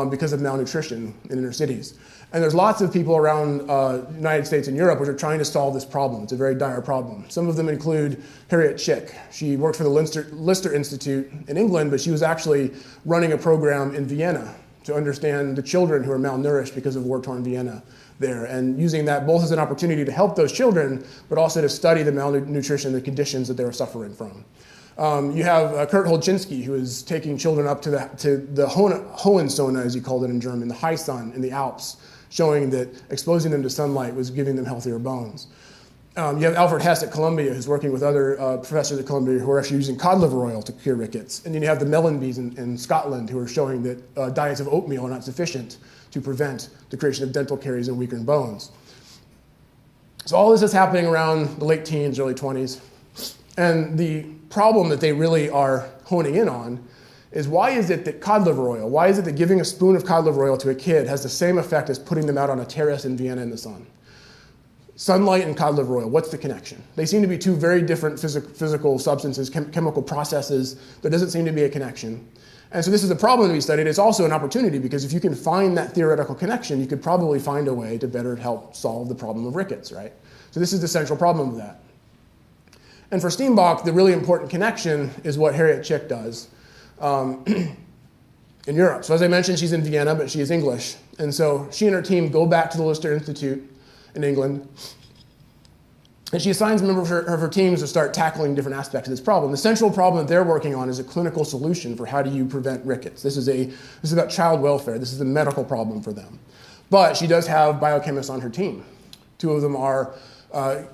because of malnutrition in inner cities. And there's lots of people around the United States and Europe which are trying to solve this problem. It's a very dire problem. Some of them include Harriet Schick. She worked for the Lister Institute in England, but she was actually running a program in Vienna to understand the children who are malnourished because of war-torn Vienna there, and using that both as an opportunity to help those children, but also to study the malnutrition, the conditions that they were suffering from. You have Kurt Holczynski, who is taking children up to the Hohenzone, as he called it in German, the high sun in the Alps, showing that exposing them to sunlight was giving them healthier bones. You have Alfred Hess at Columbia, who's working with other professors at Columbia who are actually using cod liver oil to cure rickets. And then you have the Mellanbys in Scotland, who are showing that diets of oatmeal are not sufficient to prevent the creation of dental caries and weakened bones. So all this is happening around the late teens, early 20s. And the problem that they really are honing in on is why is it that cod liver oil, why is it that giving a spoon of cod liver oil to a kid has the same effect as putting them out on a terrace in Vienna in the sun? Sunlight and cod liver oil, what's the connection? They seem to be two very different physical substances, chemical processes. There doesn't seem to be a connection. And so this is a problem to be studied. It's also an opportunity because if you can find that theoretical connection, you could probably find a way to better help solve the problem of rickets, right? So this is the central problem of that. And for Steinbach, the really important connection is what Harriet Chick does in Europe. So as I mentioned, she's in Vienna, but she is English. And so she and her team go back to the Lister Institute in England, and she assigns members of her teams to start tackling different aspects of this problem. The central problem that they're working on is a clinical solution for how do you prevent rickets. This is about child welfare. This is a medical problem for them. But she does have biochemists on her team. Two of them are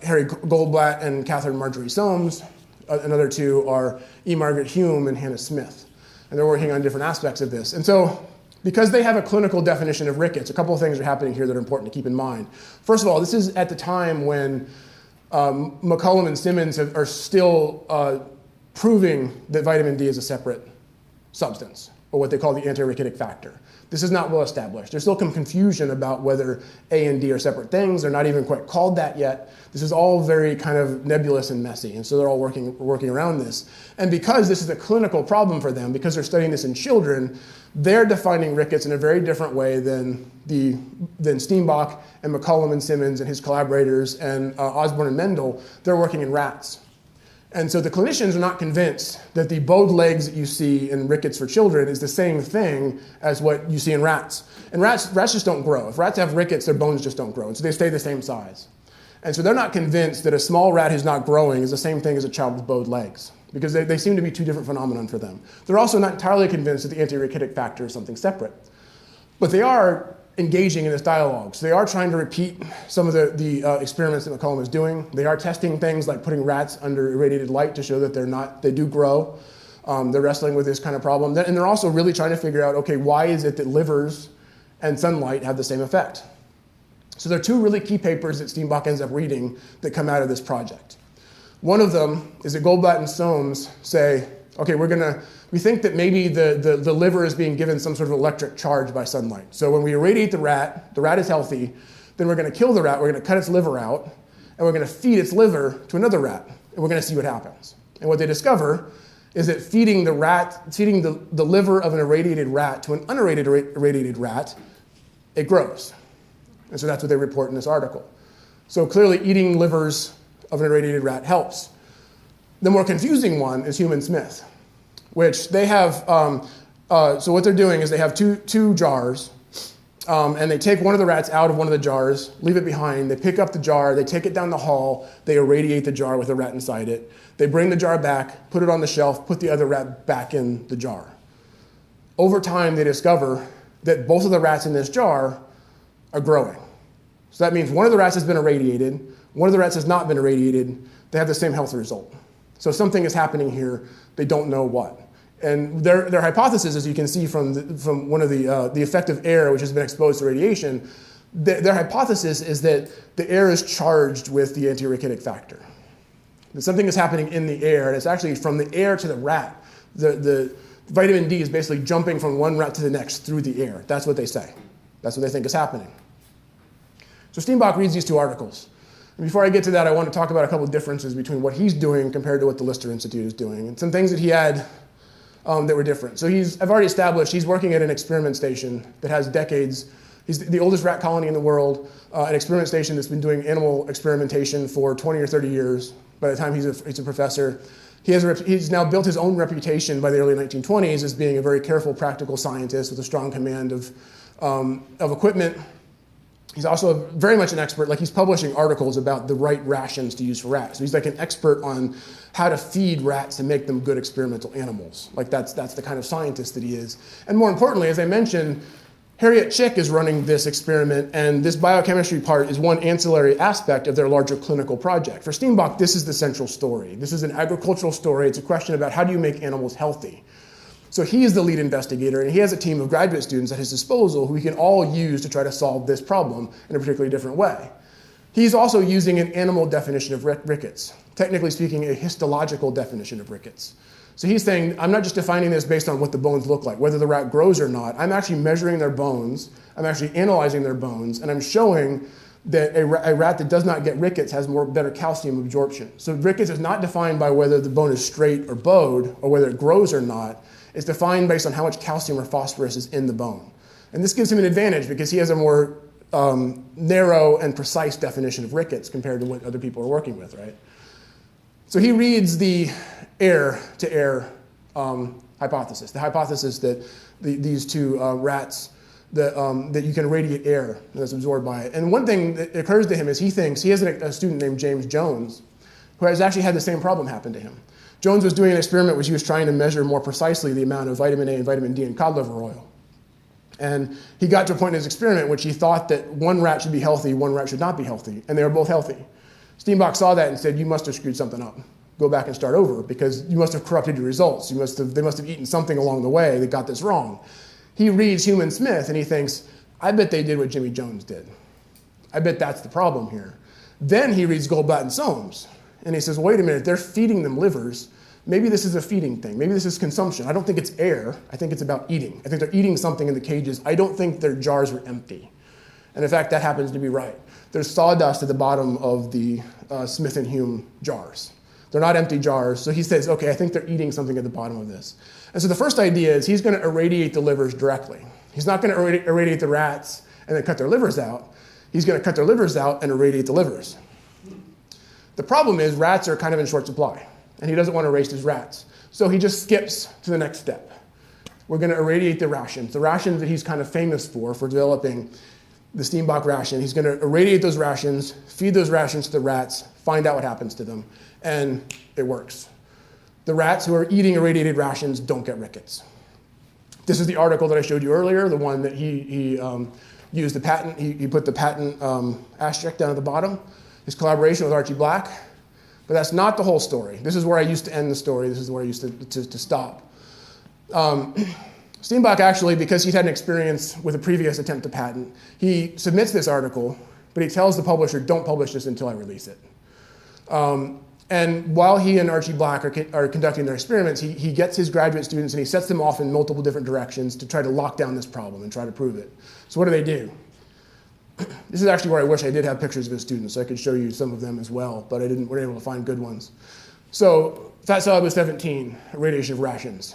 Harry Goldblatt and Catherine Marjorie Soames. Another two are E. Margaret Hume and Hannah Smith. And they're working on different aspects of this. And so because they have a clinical definition of rickets, a couple of things are happening here that are important to keep in mind. First of all, this is at the time when McCollum and Simmons are still proving that vitamin D is a separate substance, or what they call the anti-rickettic factor. This is not well established. There's still some confusion about whether A and D are separate things. They're not even quite called that yet. This is all very kind of nebulous and messy, and so they're all working around this. And because this is a clinical problem for them, because they're studying this in children, they're defining rickets in a very different way than Steinbach and McCollum and Simmons and his collaborators and Osborne and Mendel. They're working in rats. And so the clinicians are not convinced that the bowed legs that you see in rickets for children is the same thing as what you see in rats. And rats just don't grow. If rats have rickets, their bones just don't grow. And so they stay the same size. And so they're not convinced that a small rat who's not growing is the same thing as a child with bowed legs, because they seem to be two different phenomena for them. They're also not entirely convinced that the anti-rickettic factor is something separate. But they are engaging in this dialogue. So they are trying to repeat some of the experiments that McCollum is doing. They are testing things like putting rats under irradiated light to show that they do grow. They're wrestling with this kind of problem. And they're also really trying to figure out, okay, why is it that livers and sunlight have the same effect? So there are two really key papers that Steinbach ends up reading that come out of this project. One of them is that Goldblatt and Soames say, okay, we think that maybe the liver is being given some sort of electric charge by sunlight. So when we irradiate the rat is healthy, then we're going to kill the rat, we're going to cut its liver out, and we're going to feed its liver to another rat, and we're going to see what happens. And what they discover is that feeding the liver of an irradiated rat to an unirradiated rat, it grows. And so that's what they report in this article. So clearly eating livers of an irradiated rat helps. The more confusing one is Hume and Smith, which they have, so what they're doing is they have two jars, and they take one of the rats out of one of the jars, leave it behind, they pick up the jar, they take it down the hall, they irradiate the jar with a rat inside it, they bring the jar back, put it on the shelf, put the other rat back in the jar. Over time, they discover that both of the rats in this jar are growing. So that means one of the rats has been irradiated, one of the rats has not been irradiated, they have the same health result. So something is happening here, they don't know what. And their hypothesis, as you can see from one of the effect of air which has been exposed to radiation, their hypothesis is that the air is charged with the anti-rickettic factor. That something is happening in the air, and it's actually from the air to the rat. The vitamin D is basically jumping from one rat to the next through the air. That's what they say. That's what they think is happening. So Steinbach reads these two articles. And before I get to that, I want to talk about a couple of differences between what he's doing compared to what the Lister Institute is doing, and some things that he had that were different. So I've already established he's working at an experiment station that has decades. He's the oldest rat colony in the world, an experiment station that's been doing animal experimentation for 20 or 30 years. By the time he's a professor, he's now built his own reputation by the early 1920s as being a very careful, practical scientist with a strong command of equipment. He's also very much an expert, like he's publishing articles about the right rations to use for rats. So he's like an expert on how to feed rats and make them good experimental animals. Like that's the kind of scientist that he is. And more importantly, as I mentioned, Harriet Chick is running this experiment, and this biochemistry part is one ancillary aspect of their larger clinical project. For Steinbach, this is the central story. This is an agricultural story. It's a question about how do you make animals healthy. So he is the lead investigator, and he has a team of graduate students at his disposal who he can all use to try to solve this problem in a particularly different way. He's also using an animal definition of rickets, technically speaking, a histological definition of rickets. So he's saying, I'm not just defining this based on what the bones look like, whether the rat grows or not. I'm actually measuring their bones. I'm actually analyzing their bones, and I'm showing that a rat that does not get rickets has better calcium absorption. So rickets is not defined by whether the bone is straight or bowed or whether it grows or not. It's defined based on how much calcium or phosphorus is in the bone. And this gives him an advantage because he has a more narrow and precise definition of rickets compared to what other people are working with, right? So he reads the air-to-air hypothesis, the hypothesis that these two rats, that you can radiate air that's absorbed by it. And one thing that occurs to him is he has a student named James Jones who has actually had the same problem happen to him. Jones was doing an experiment which he was trying to measure more precisely the amount of vitamin A and vitamin D in cod liver oil. And he got to a point in his experiment which he thought that one rat should be healthy, one rat should not be healthy, and they were both healthy. Steinbach saw that and said, you must have screwed something up. Go back and start over because you must have corrupted your results. They must have eaten something along the way that got this wrong. He reads Human Smith and he thinks, I bet they did what Jimmy Jones did. I bet that's the problem here. Then he reads Goldblatt and Soames and he says, wait a minute, they're feeding them livers. Maybe this is a feeding thing. Maybe this is consumption. I don't think it's air. I think it's about eating. I think they're eating something in the cages. I don't think their jars were empty. And in fact, that happens to be right. There's sawdust at the bottom of the Smith and Hume jars. They're not empty jars. So he says, okay, I think they're eating something at the bottom of this. And so the first idea is he's going to irradiate the livers directly. He's not going to irradiate the rats and then cut their livers out. He's going to cut their livers out and irradiate the livers. The problem is rats are kind of in short supply, and he doesn't want to waste his rats. So he just skips to the next step. We're going to irradiate the rations that he's kind of famous for developing the Steinbach ration. He's going to irradiate those rations, feed those rations to the rats, find out what happens to them, and it works. The rats who are eating irradiated rations don't get rickets. This is the article that I showed you earlier, the one that he used the patent. He put the patent asterisk down at the bottom, his collaboration with Archie Black. But that's not the whole story. This is where I used to end the story. This is where I used to stop. Steinbach actually, because he'd had an experience with a previous attempt to patent, he submits this article, but he tells the publisher, don't publish this until I release it. And while he and Archie Black are conducting their experiments, he gets his graduate students and he sets them off in multiple different directions to try to lock down this problem and try to prove it. So what do? This is actually where I wish I did have pictures of his students so I could show you some of them as well, but weren't able to find good ones. So fat syllabus 17, irradiation of rations.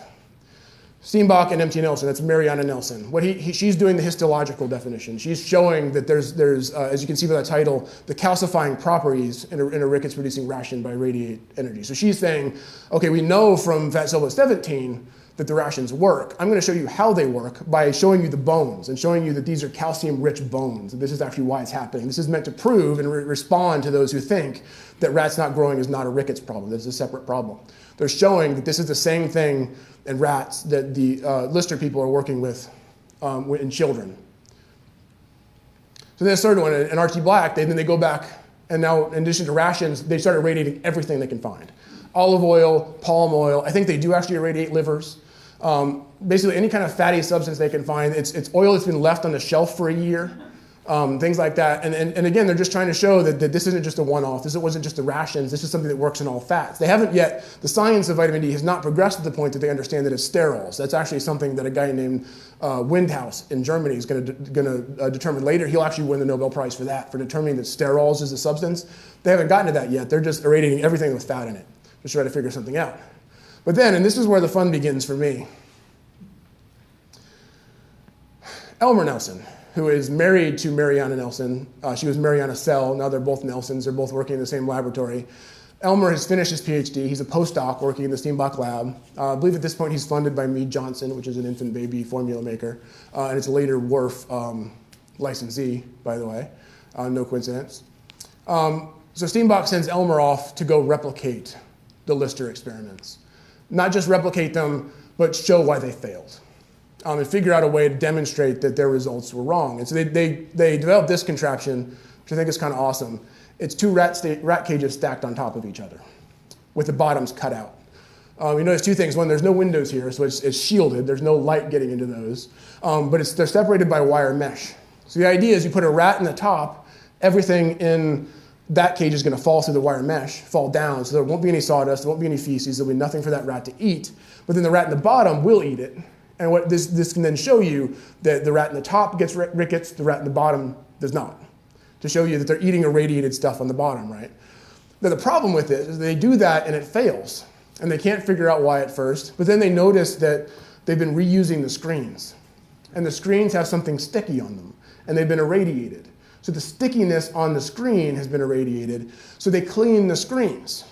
Steinbach and M.T. Nelson, that's Mariana Nelson. She's doing the histological definition. She's showing that there's as you can see by the title, the calcifying properties in a rickets-producing ration by radiate energy. So she's saying, okay, we know from fat syllabus 17 that the rations work. I'm going to show you how they work by showing you the bones and showing you that these are calcium-rich bones. And this is actually why it's happening. This is meant to prove and respond to those who think that rats not growing is not a rickets problem. This is a separate problem. They're showing that this is the same thing in rats that the Lister people are working with in children. So this third one, in Archie Black, then they go back, and now in addition to rations, they start irradiating everything they can find. Olive oil, palm oil. I think they do actually irradiate livers. Basically any kind of fatty substance they can find. It's oil that's been left on the shelf for a year, things like that. And again, they're just trying to show that this isn't just a one-off. This wasn't just the rations. This is something that works in all fats. They haven't yet, the science of vitamin D has not progressed to the point that they understand that it's sterols. That's actually something that a guy named Windhaus in Germany is going to determine later. He'll actually win the Nobel Prize for that, for determining that sterols is a substance. They haven't gotten to that yet. They're just irradiating everything with fat in it, just try to figure something out. But then, and this is where the fun begins for me, Elmer Nelson, who is married to Mariana Nelson. She was Mariana Sell. Now they're both Nelsons. They're both working in the same laboratory. Elmer has finished his PhD. He's a postdoc working in the Steinbach lab. I believe at this point he's funded by Mead Johnson, which is an infant baby formula maker. And it's a later WARF licensee, by the way. No coincidence. So Steinbach sends Elmer off to go replicate the Lister experiments. Not just replicate them, but show why they failed. And figure out a way to demonstrate that their results were wrong. And so they developed this contraption, which I think is kind of awesome. It's two rat cages stacked on top of each other with the bottoms cut out. You notice two things. One, there's no windows here, so it's shielded. There's no light getting into those. But they're separated by wire mesh. So the idea is you put a rat in the top, everything in that cage is going to fall through the wire mesh, fall down, so there won't be any sawdust, there won't be any feces, there'll be nothing for that rat to eat, but then the rat in the bottom will eat it. And what this can then show you that the rat in the top gets rickets, the rat in the bottom does not, to show you that they're eating irradiated stuff on the bottom, right? Now the problem with it is they do that and it fails, and they can't figure out why at first, but then they notice that they've been reusing the screens, and the screens have something sticky on them, and they've been irradiated. So the stickiness on the screen has been irradiated, so they clean the screens.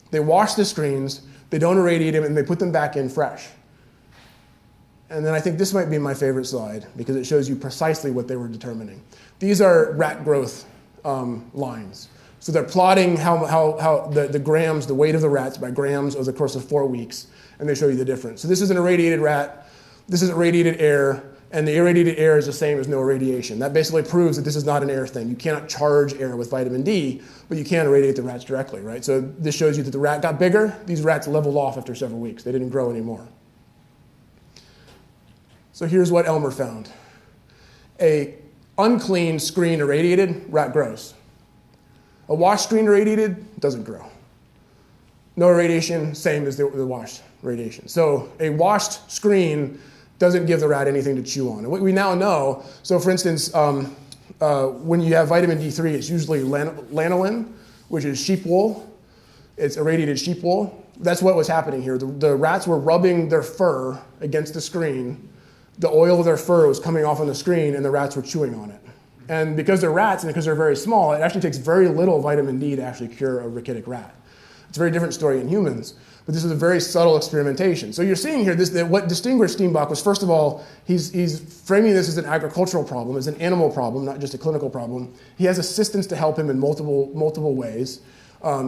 They wash the screens, they don't irradiate them, and they put them back in fresh. And then I think this might be my favorite slide, because it shows you precisely what they were determining. These are rat growth lines. So they're plotting how the grams, the weight of the rats by grams over the course of 4 weeks, and they show you the difference. So this is an irradiated rat, this is irradiated air, and the irradiated air is the same as no irradiation. That basically proves that this is not an air thing. You cannot charge air with vitamin D, but you can irradiate the rats directly, right? So this shows you that the rat got bigger. These rats leveled off after several weeks. They didn't grow anymore. So here's what Elmer found. A unclean screen irradiated, rat grows. A washed screen irradiated, doesn't grow. No irradiation, same as the washed radiation. So a washed screen doesn't give the rat anything to chew on. And what we now know, so for instance, when you have vitamin D3, it's usually lanolin, which is sheep wool. It's irradiated sheep wool. That's what was happening here. The rats were rubbing their fur against the screen. The oil of their fur was coming off on the screen, and the rats were chewing on it. And because they're rats and because they're very small, it actually takes very little vitamin D to actually cure a rachitic rat. It's a very different story in humans, but this is a very subtle experimentation. So you're seeing here, what distinguished Steinbach was, first of all, he's framing this as an agricultural problem, as an animal problem, not just a clinical problem. He has assistants to help him in multiple ways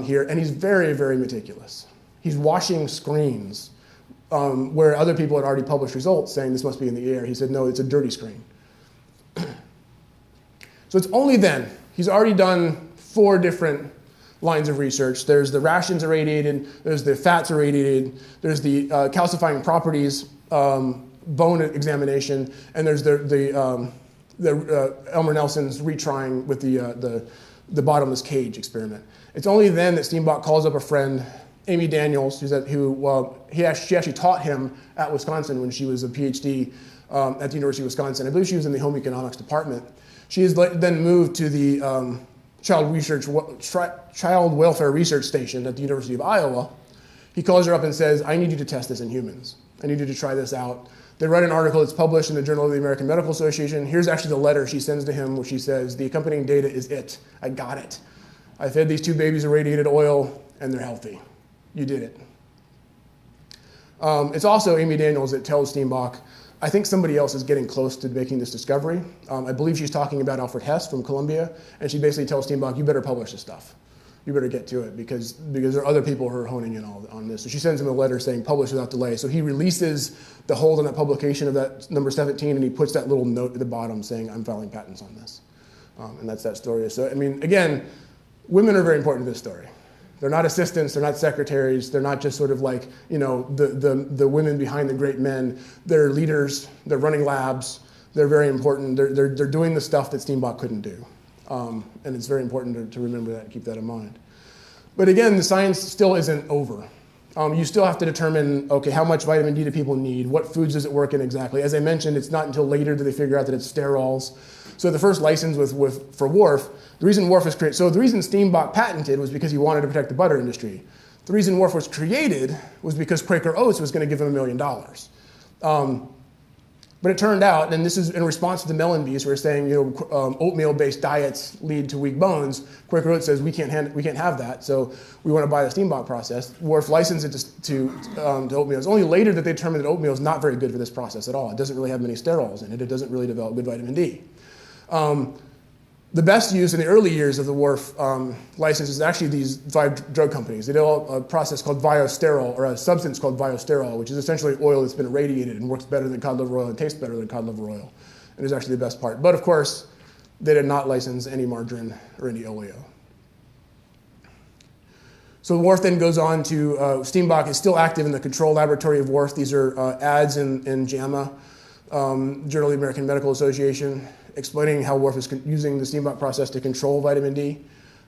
here, and he's very, very meticulous. He's washing screens where other people had already published results saying this must be in the air. He said, no, it's a dirty screen. So it's only then, he's already done 4 different lines of research. There's the rations irradiated, there's the fats irradiated, there's the calcifying properties bone examination, and there's the Elmer Nelson's retrying with the bottomless cage experiment. It's only then that Steinbach calls up a friend, Amy Daniels, she actually taught him at Wisconsin when she was a PhD at the University of Wisconsin. I believe she was in the home economics department. She is then moved to the Child Welfare Research Station at the University of Iowa. He calls her up and says, I need you to test this in humans. I need you to try this out. They write an article that's published in the Journal of the American Medical Association. Here's actually the letter she sends to him where she says, the accompanying data is it. I got it. I fed these 2 babies irradiated oil, and they're healthy. You did it. It's also Amy Daniels that tells Steinbach, I think somebody else is getting close to making this discovery. I believe she's talking about Alfred Hess from Columbia, and she basically tells Steinbach, you better publish this stuff. You better get to it because there are other people who are honing in on this. So she sends him a letter saying, publish without delay. So he releases the hold on that publication of that number 17, and he puts that little note at the bottom saying, I'm filing patents on this. And that's that story. So, I mean, again, women are very important to this story. They're not assistants, they're not secretaries, they're not just sort of like, you know, the women behind the great men. They're leaders, they're running labs, they're very important. They're doing the stuff that Steinbach couldn't do. And it's very important to remember that and keep that in mind. But again, the science still isn't over. You still have to determine, okay, how much vitamin D do people need? What foods does it work in exactly? As I mentioned, it's not until later that they figure out that it's sterols. So the first license for WARF, the reason WARF was created, so the reason Steinbach patented was because he wanted to protect the butter industry. The reason WARF was created was because Quaker Oats was going to give him $1 million. But it turned out, and this is in response to the melon bees who are saying, you know, oatmeal-based diets lead to weak bones. Quaker Oats says we can't have that, so we want to buy the Steinbach process. WARF licensed it to oatmeal. It's only later that they determined that oatmeal is not very good for this process at all. It doesn't really have many sterols in it. It doesn't really develop good vitamin D. The best use in the early years of the WARF license is actually these 5 drug companies. They develop a process called Viosterol, or a substance called Viosterol, which is essentially oil that's been irradiated and works better than cod liver oil and tastes better than cod liver oil, and is actually the best part. But of course, they did not license any margarine or any oleo. So WARF then goes on to, Steinbach is still active in the control laboratory of WARF. These are ads in JAMA, Journal of the American Medical Association, explaining how WARF is using the Steinbach process to control vitamin D.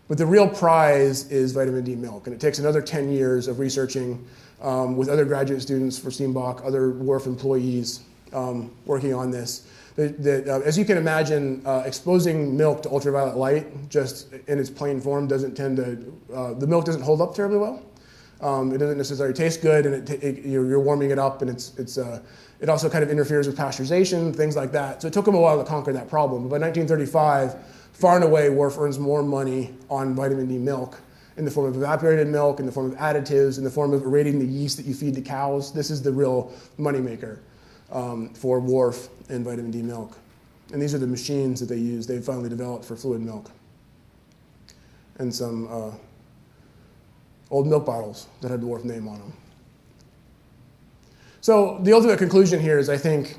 But the real prize is vitamin D milk, and it takes another 10 years of researching with other graduate students for Steinbach, other WARF employees working on this. As you can imagine, exposing milk to ultraviolet light just in its plain form doesn't tend to, the milk doesn't hold up terribly well. It doesn't necessarily taste good, and you're warming it up, and it also kind of interferes with pasteurization, things like that. So it took them a while to conquer that problem. But by 1935, far and away, WARF earns more money on vitamin D milk in the form of evaporated milk, in the form of additives, in the form of irradiating the yeast that you feed to cows. This is the real moneymaker for WARF and vitamin D milk. And these are the machines that they use. They've finally developed for fluid milk. And some old milk bottles that had the WARF name on them. So the ultimate conclusion here is, I think,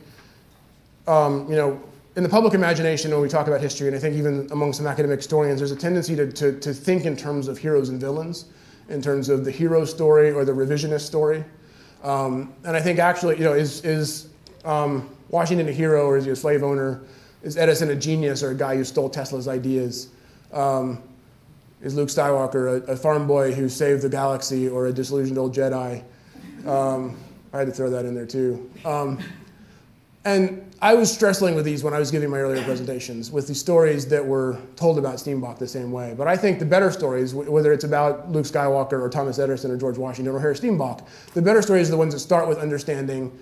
in the public imagination when we talk about history, and I think even among some academic historians, there's a tendency to think in terms of heroes and villains, in terms of the hero story or the revisionist story. And I think actually, is Washington a hero, or is he a slave owner? Is Edison a genius, or a guy who stole Tesla's ideas? Is Luke Skywalker a farm boy who saved the galaxy, or a disillusioned old Jedi? I had to throw that in there too. And I was wrestling with these when I was giving my earlier presentations, with the stories that were told about Steinbach the same way. But I think the better stories, whether it's about Luke Skywalker or Thomas Edison or George Washington or Harry Steenbock, the better stories are the ones that start with understanding,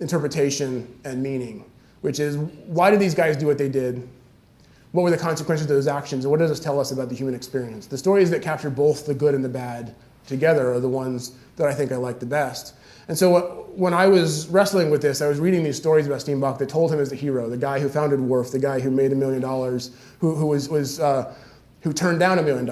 interpretation, and meaning, which is, why did these guys do what they did? What were the consequences of those actions? And what does this tell us about the human experience? The stories that capture both the good and the bad together are the ones that I think I like the best. And so when I was wrestling with this, I was reading these stories about Steinbach that told him as the hero, the guy who founded WARF, the guy who made $1 million, who turned down $1 million,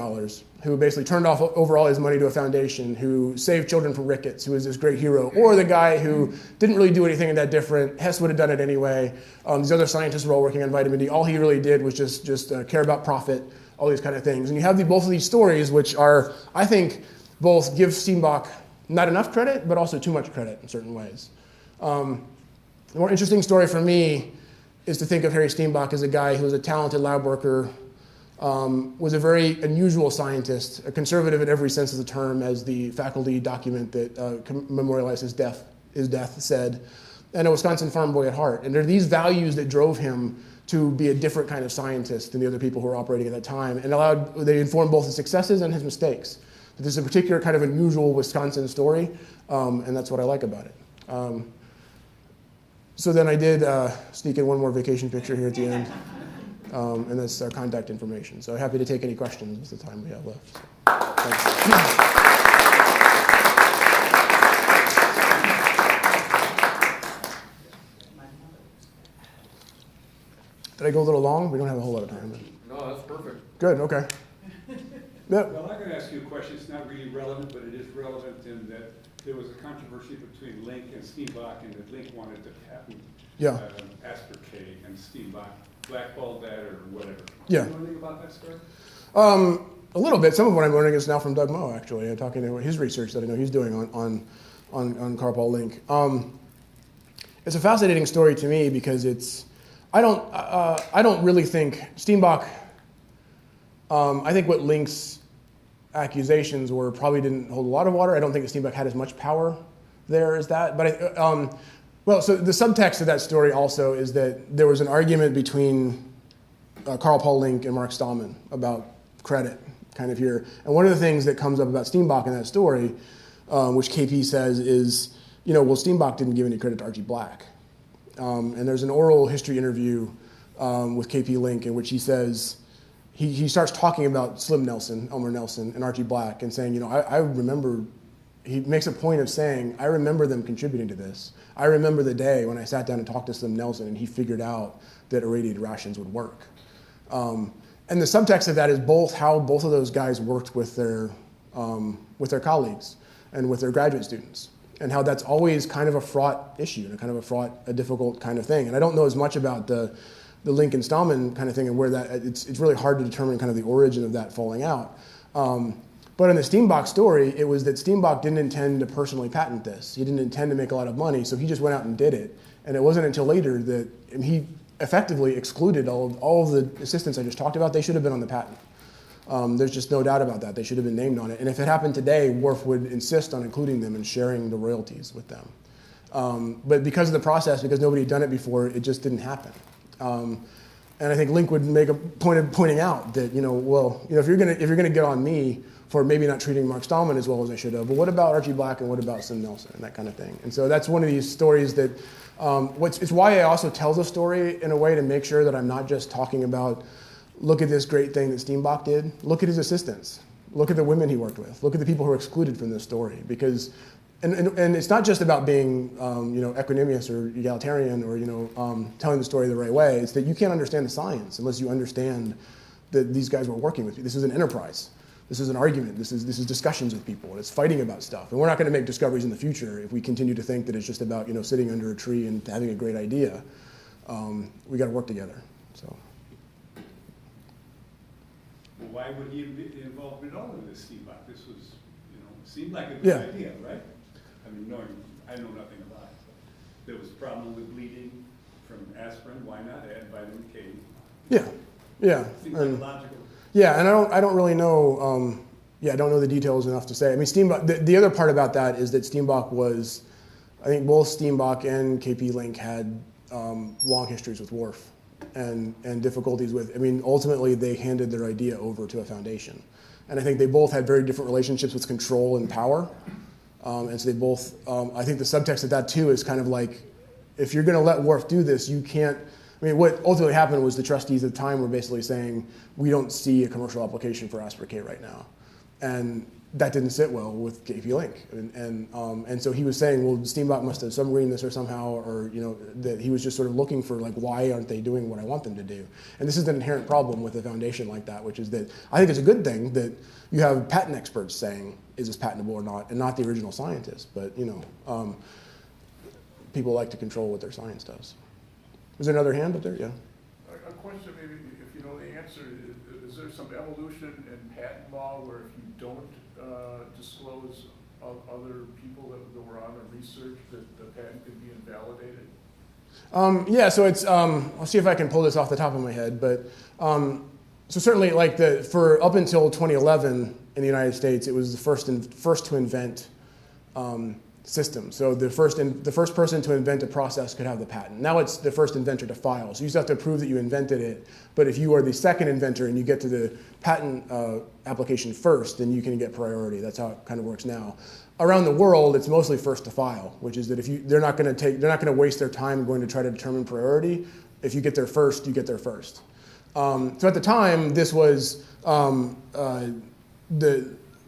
who basically turned off over all his money to a foundation, who saved children from rickets, who was this great hero, or the guy who didn't really do anything that different. Hess would have done it anyway. These other scientists were all working on vitamin D. All he really did was just care about profit, all these kind of things. And you have both of these stories, which are, I think, both give Steinbach not enough credit, but also too much credit in certain ways. The more interesting story for me is to think of Harry Steenbock as a guy who was a talented lab worker, was a very unusual scientist, a conservative in every sense of the term, as the faculty document that memorialized his death said, and a Wisconsin farm boy at heart. And there are these values that drove him to be a different kind of scientist than the other people who were operating at that time, and they informed both his successes and his mistakes. This is a particular kind of unusual Wisconsin story, and that's what I like about it. So then I did sneak in one more vacation picture here at the end, and that's our contact information. So happy to take any questions with the time we have left. So, thanks. Did I go a little long? We don't have a whole lot of time. No, that's perfect. Good, okay. Yeah. Well, I'm going to ask you a question. It's not really relevant, but it is relevant in that there was a controversy between Link and Steinbach, and that Link wanted to patent aspartate, and Steinbach blackballed that or whatever. Yeah. Do you know anything about that story? A little bit. Some of what I'm learning is now from Doug Moe, actually. I'm talking about his research that I know he's doing on Carl Paul Link. It's a fascinating story to me because I don't really think Steinbach. I think what Link's accusations were probably didn't hold a lot of water. I don't think that Steinbach had as much power there as that. But so the subtext of that story also is that there was an argument between Carl Paul Link and Mark Stallman about credit, kind of here. And one of the things that comes up about Steinbach in that story, which KP says, is, well, Steinbach didn't give any credit to Archie Black. And there's an oral history interview with KP Link in which he says, he starts talking about Slim Nelson, Elmer Nelson, and Archie Black, and saying, I remember, he makes a point of saying, I remember them contributing to this. I remember the day when I sat down and talked to Slim Nelson and he figured out that irradiated rations would work. And the subtext of that is how both of those guys worked with their colleagues and with their graduate students, and how that's always kind of a fraught issue and kind of a difficult kind of thing. And I don't know as much about the Lincoln Stallman kind of thing and where that, it's really hard to determine kind of the origin of that falling out. But in the Steinbach story, it was that Steinbach didn't intend to personally patent this. He didn't intend to make a lot of money, so he just went out and did it. And it wasn't until later that he effectively excluded all of the assistants I just talked about. They should have been on the patent. There's just no doubt about that. They should have been named on it. And if it happened today, WARF would insist on including them and sharing the royalties with them. But because of the process, because nobody had done it before, it just didn't happen. And I think Link would make a point of pointing out that, if you're gonna get on me for maybe not treating Mark Stallman as well as I should have, but what about Archie Black and what about Sim Nelson and that kind of thing? And so that's one of these stories that, it's why I also tell the story in a way to make sure that I'm not just talking about, look at this great thing that Steinbach did, look at his assistants, look at the women he worked with, look at the people who are excluded from this story, because, and it's not just about being, equanimous or egalitarian or, telling the story the right way. It's that you can't understand the science unless you understand that these guys were working with you. This is an enterprise. This is an argument. This is discussions with people. And it's fighting about stuff. And we're not going to make discoveries in the future if we continue to think that it's just about, sitting under a tree and having a great idea. We got to work together. So. Well, why would he be involved at all in this Steinbach? This was, seemed like a good idea, right? I mean, I know nothing about it. There was a problem with bleeding from aspirin. Why not add vitamin K? Yeah. Seems like logical. Yeah, and I don't really know. I don't know the details enough to say. I mean, Steinbach. The other part about that is that Steinbach was, I think both Steinbach and KP Link had long histories with WARF and difficulties with. I mean, ultimately they handed their idea over to a foundation, and I think they both had very different relationships with control and power. And so they both. I think the subtext of that too is kind of like, if you're going to let WARF do this, you can't. I mean, what ultimately happened was the trustees at the time were basically saying, we don't see a commercial application for aspartate right now. And that didn't sit well with KP Link. And so he was saying, well, Steinbach must have submarined this or somehow, or that he was just sort of looking for, like, why aren't they doing what I want them to do? And this is an inherent problem with a foundation like that, which is that I think it's a good thing that you have patent experts saying, is this patentable or not, and not the original scientists. But, people like to control what their science does. Is there another hand up there? Yeah. A question, maybe, if you know the answer, is there some evolution in patent law where if you don't disclose other people that were on the research, that the patent could be invalidated? So it's, I'll see if I can pull this off the top of my head, but so certainly for up until 2011 in the United States, it was the first to invent system. So the first person to invent a process could have the patent. Now it's the first inventor to file. So you just have to prove that you invented it. But if you are the second inventor and you get to the patent application first, then you can get priority. That's how it kind of works now. Around the world, it's mostly first to file, which is that they're not going to waste their time going to try to determine priority. If you get there first, you get there first. So at the time, this was the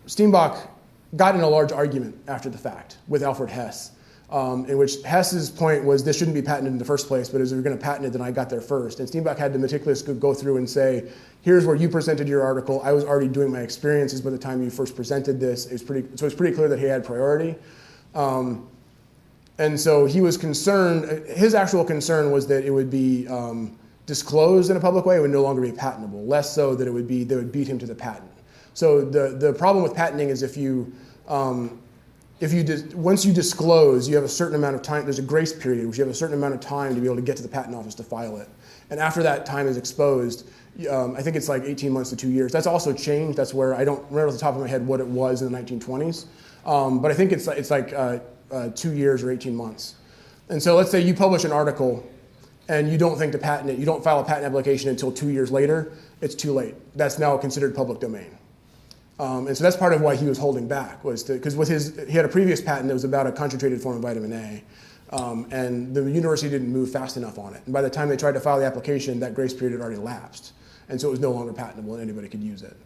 Steinbach got in a large argument after the fact with Alfred Hess, in which Hess's point was this shouldn't be patented in the first place, but as we were going to patent it, then I got there first. And Steinbach had to meticulously go through and say, here's where you presented your article. I was already doing my experiences by the time you first presented this. So it's pretty clear that he had priority. And so he was concerned, his actual concern was that it would be disclosed in a public way, it would no longer be patentable, less so that they would beat him to the patent. So the problem with patenting is once you disclose, you have a certain amount of time, there's a grace period, which you have a certain amount of time to be able to get to the patent office to file it. And after that time is exposed, I think it's like 18 months to 2 years. That's also changed. That's where I don't remember off the top of my head what it was in the 1920s. But I think it's like 2 years or 18 months. And so let's say you publish an article and you don't think to patent it, you don't file a patent application until 2 years later, it's too late. That's now considered public domain. And so that's part of why he was holding back, was because he had a previous patent that was about a concentrated form of vitamin A, and the university didn't move fast enough on it. And by the time they tried to file the application, that grace period had already lapsed, and so it was no longer patentable and anybody could use it.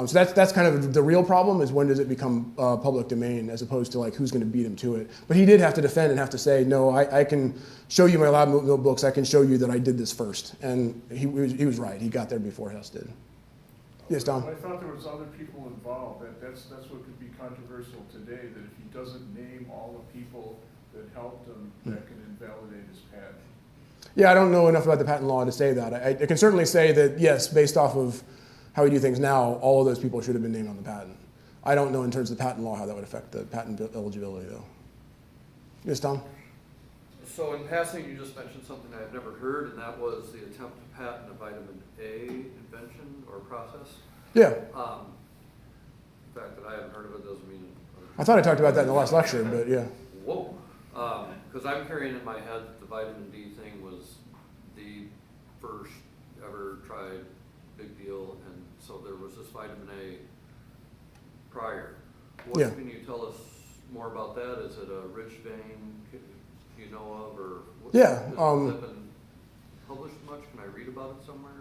So that's kind of the real problem, is when does it become public domain, as opposed to like who's going to beat him to it. But he did have to defend and have to say, no, I can show you my lab notebooks. I can show you that I did this first, and he was right. He got there before Hess did. Yes, Tom? I thought there was other people involved. That's what could be controversial today, that if he doesn't name all the people that helped him, that can invalidate his patent. Yeah, I don't know enough about the patent law to say that. I can certainly say that, yes, based off of how we do things now, all of those people should have been named on the patent. I don't know in terms of the patent law how that would affect the patent eligibility, though. Yes, Tom? So in passing, you just mentioned something I had never heard, and that was the attempt to patent a vitamin A invention or process. Yeah. The fact that I haven't heard of it doesn't mean. I thought I talked about that in the last lecture, but yeah. Whoa. Because I'm carrying in my head that the vitamin D thing was the first ever tried big deal, and so there was this vitamin A prior. What Yeah. can you tell us more about that? Is it a rich vein you know of, or what, Yeah, has that been published much? Can I read about it somewhere?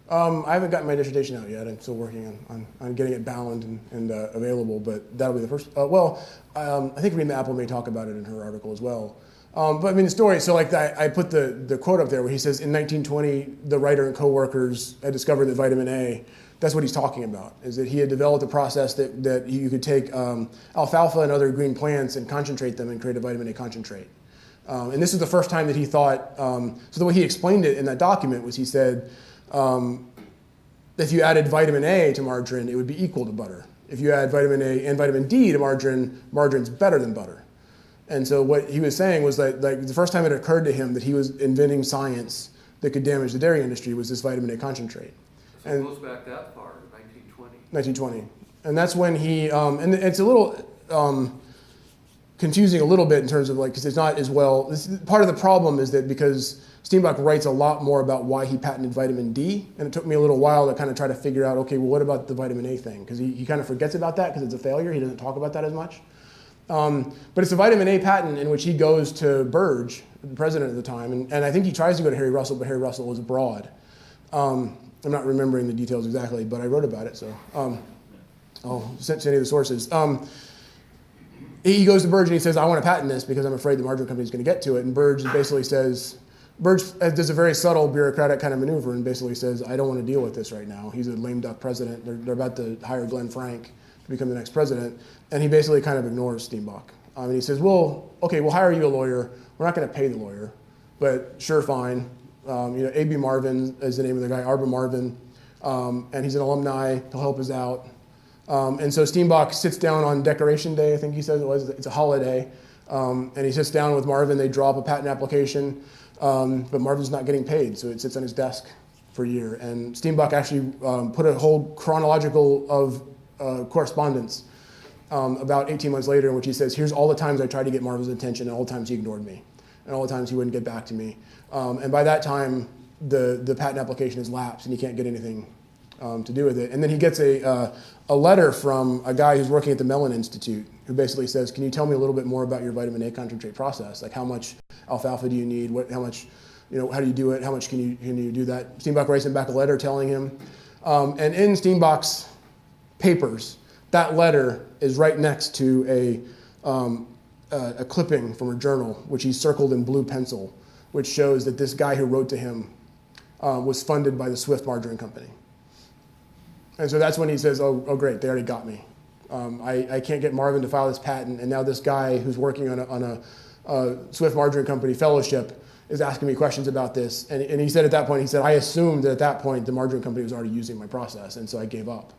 I haven't gotten my dissertation out yet. I'm still working on getting it bound and available, but that'll be the first. I think Rima Apple may talk about it in her article as well. But I mean, the story, so like I put the quote up there where he says, in 1920, the writer and co-workers had discovered that vitamin A, that's what he's talking about, is that he had developed a process that you could take alfalfa and other green plants and concentrate them and create a vitamin A concentrate. And this is the first time that he thought, so the way he explained it in that document was he said, if you added vitamin A to margarine, it would be equal to butter. If you add vitamin A and vitamin D to margarine, margarine's better than butter. And so what he was saying was that like the first time it occurred to him that he was inventing science that could damage the dairy industry was this vitamin A concentrate. So it goes back that far, 1920. 1920. And that's when he, and it's a little confusing a little bit in terms of like, because it's not as well, part of the problem is that because Steinbach writes a lot more about why he patented vitamin D, and it took me a little while to kind of try to figure out, okay, well, what about the vitamin A thing? Because he kind of forgets about that because it's a failure. He doesn't talk about that as much. But it's a vitamin A patent in which he goes to Burge, the president at the time, and I think he tries to go to Harry Russell, but Harry Russell was abroad. I'm not remembering the details exactly, but I wrote about it, so I'll send any of the sources. He goes to Burge and he says, I want to patent this because I'm afraid the margarine company is going to get to it. And Burge basically says, Burge does a very subtle bureaucratic kind of maneuver and basically says, I don't want to deal with this right now. He's a lame duck president. They're about to hire Glenn Frank to become the next president. And he basically kind of ignores Steinbach. And he says, well, okay, we'll hire you a lawyer. We're not going to pay the lawyer, but sure, fine. A.B. Marvin is the name of the guy, Arbor Marvin. And he's an alumni. He'll help us out. And so Steinbach sits down on Decoration Day, I think he says it was. It's a holiday. And he sits down with Marvin. They draw up a patent application. But Marvin's not getting paid, so it sits on his desk for a year. And Steinbach actually put a whole chronological of correspondence about 18 months later in which he says, here's all the times I tried to get Marvin's attention and all the times he ignored me. And all the times he wouldn't get back to me. And by that time, the patent application has lapsed and he can't get anything to do with it. And then he gets a letter from a guy who's working at the Mellon Institute who basically says, can you tell me a little bit more about your vitamin A concentrate process? Like how much alfalfa do you need? How much, how do you do it? How much can you do that? Steinbach writes him back a letter telling him. And in Steinbach's papers, that letter is right next to a clipping from a journal, which he circled in blue pencil, which shows that this guy who wrote to him was funded by the Swift Margarine Company. And so that's when he says, oh great, they already got me. I can't get Marvin to file this patent, and now this guy who's working on a Swift Margarine Company fellowship is asking me questions about this. And he said at that point, he said, I assumed that at that point the margarine company was already using my process, and so I gave up.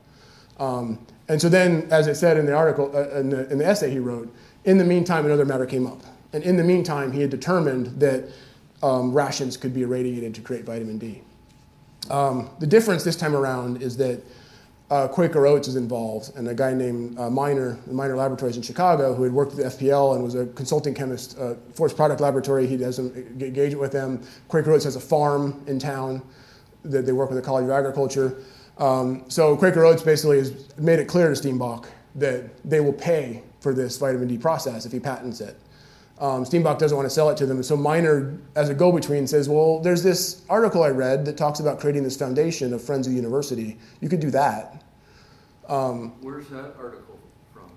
And so then, as it said in the article, in the essay he wrote, in the meantime, another matter came up. And in the meantime, he had determined that rations could be irradiated to create vitamin D. The difference this time around is that Quaker Oats is involved, and a guy named Miner Laboratories in Chicago, who had worked at the FPL and was a consulting chemist, Forest Product Laboratory. He does some engagement with them. Quaker Oats has a farm in town that they work with the College of Agriculture. So Quaker Oats basically has made it clear to Steinbach that they will pay for this vitamin D process if he patents it. Steinbach doesn't want to sell it to them, and so Miner, as a go-between, says, well, there's this article I read that talks about creating this foundation of Friends of the University. You could do that. Where's that article from?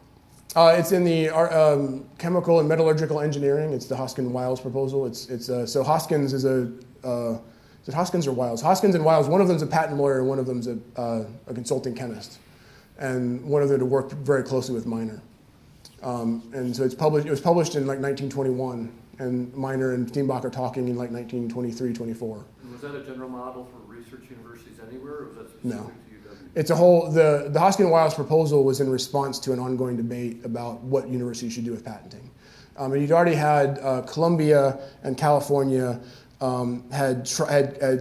It's in the Chemical and Metallurgical Engineering. It's the Hoskin-Wiles proposal. So Hoskins is is it Hoskins or Wiles? Hoskins and Wiles, one of them's a patent lawyer and one of them's a consulting chemist. And one of them had worked very closely with Miner. And so it was published in like 1921, and Miner and Steinbach are talking in like 1923, 24. And was that a general model for research universities anywhere, or was that specific No. to UW? It's a whole, the Hoskin-Wiles proposal was in response to an ongoing debate about what universities should do with patenting. And you'd already had Columbia and California had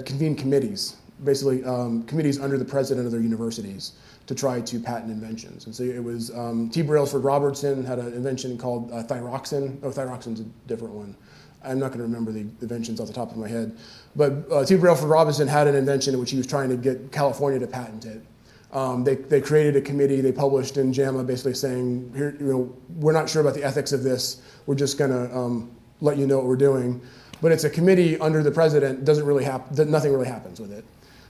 convened committees, basically committees under the president of their universities to try to patent inventions. And so it was T. Brailsford Robertson had an invention called thyroxin. Oh, thyroxin's a different one. I'm not going to remember the inventions off the top of my head. But T. Brailsford Robertson had an invention in which he was trying to get California to patent it. They created a committee. They published in JAMA basically saying, here, we're not sure about the ethics of this. We're just going to let you know what we're doing. But it's a committee under the president. Doesn't really happen. Nothing really happens with it.